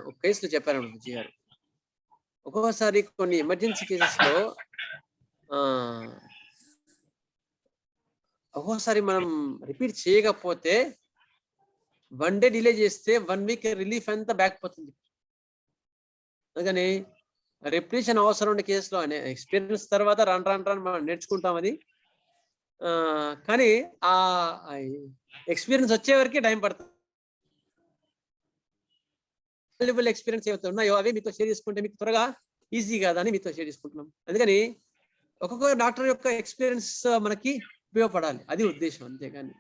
ఒక కేసులో చెప్పారు బుజ్జి గారు. ఒక్కొక్కసారి కొన్ని ఎమర్జెన్సీ కేసెస్లో ఒక్కొక్కసారి మనం రిపీట్ చేయకపోతే 1 డే డిలే చేస్తే 1 వీక్ రిలీఫ్ అంతా బ్యాక్ పోతుంది. అందుకని రిపిటేషన్ అవసరం ఉండే కేసులో అనే ఎక్స్పీరియన్స్ తర్వాత రాను మనం నేర్చుకుంటాం అది. కానీ ఆ ఎక్స్పీరియన్స్ వచ్చే వరకే టైం పడుతుంది. వాల్యుబుల్ ఎక్స్పీరియన్స్ ఏవైతే ఉన్నాయో అవి మీతో షేర్ చేసుకుంటే మీకు త్వరగా ఈజీ కాదని మీతో షేర్ చేసుకుంటున్నాం. అందుకని ఒక్కొక్క డాక్టర్ యొక్క ఎక్స్పీరియన్స్ మనకి ఉపయోగపడాలి, అది ఉద్దేశం. అంతేగాని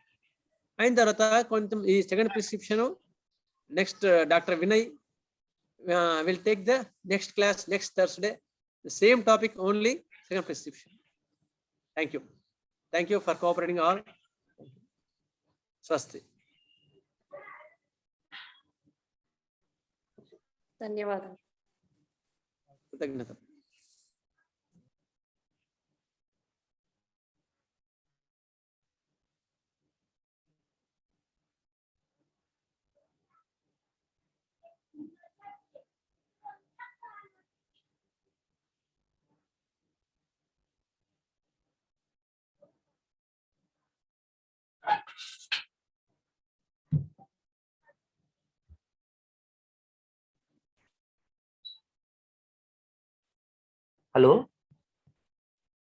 అయిన తర్వాత కొంచెం ఈ second prescription next doctor Vinay will take the next class next Thursday, the same topic only second prescription. Thank you for cooperating all. స్వస్తి. ధన్యవాదాలు. కృతజ్ఞత. హలో.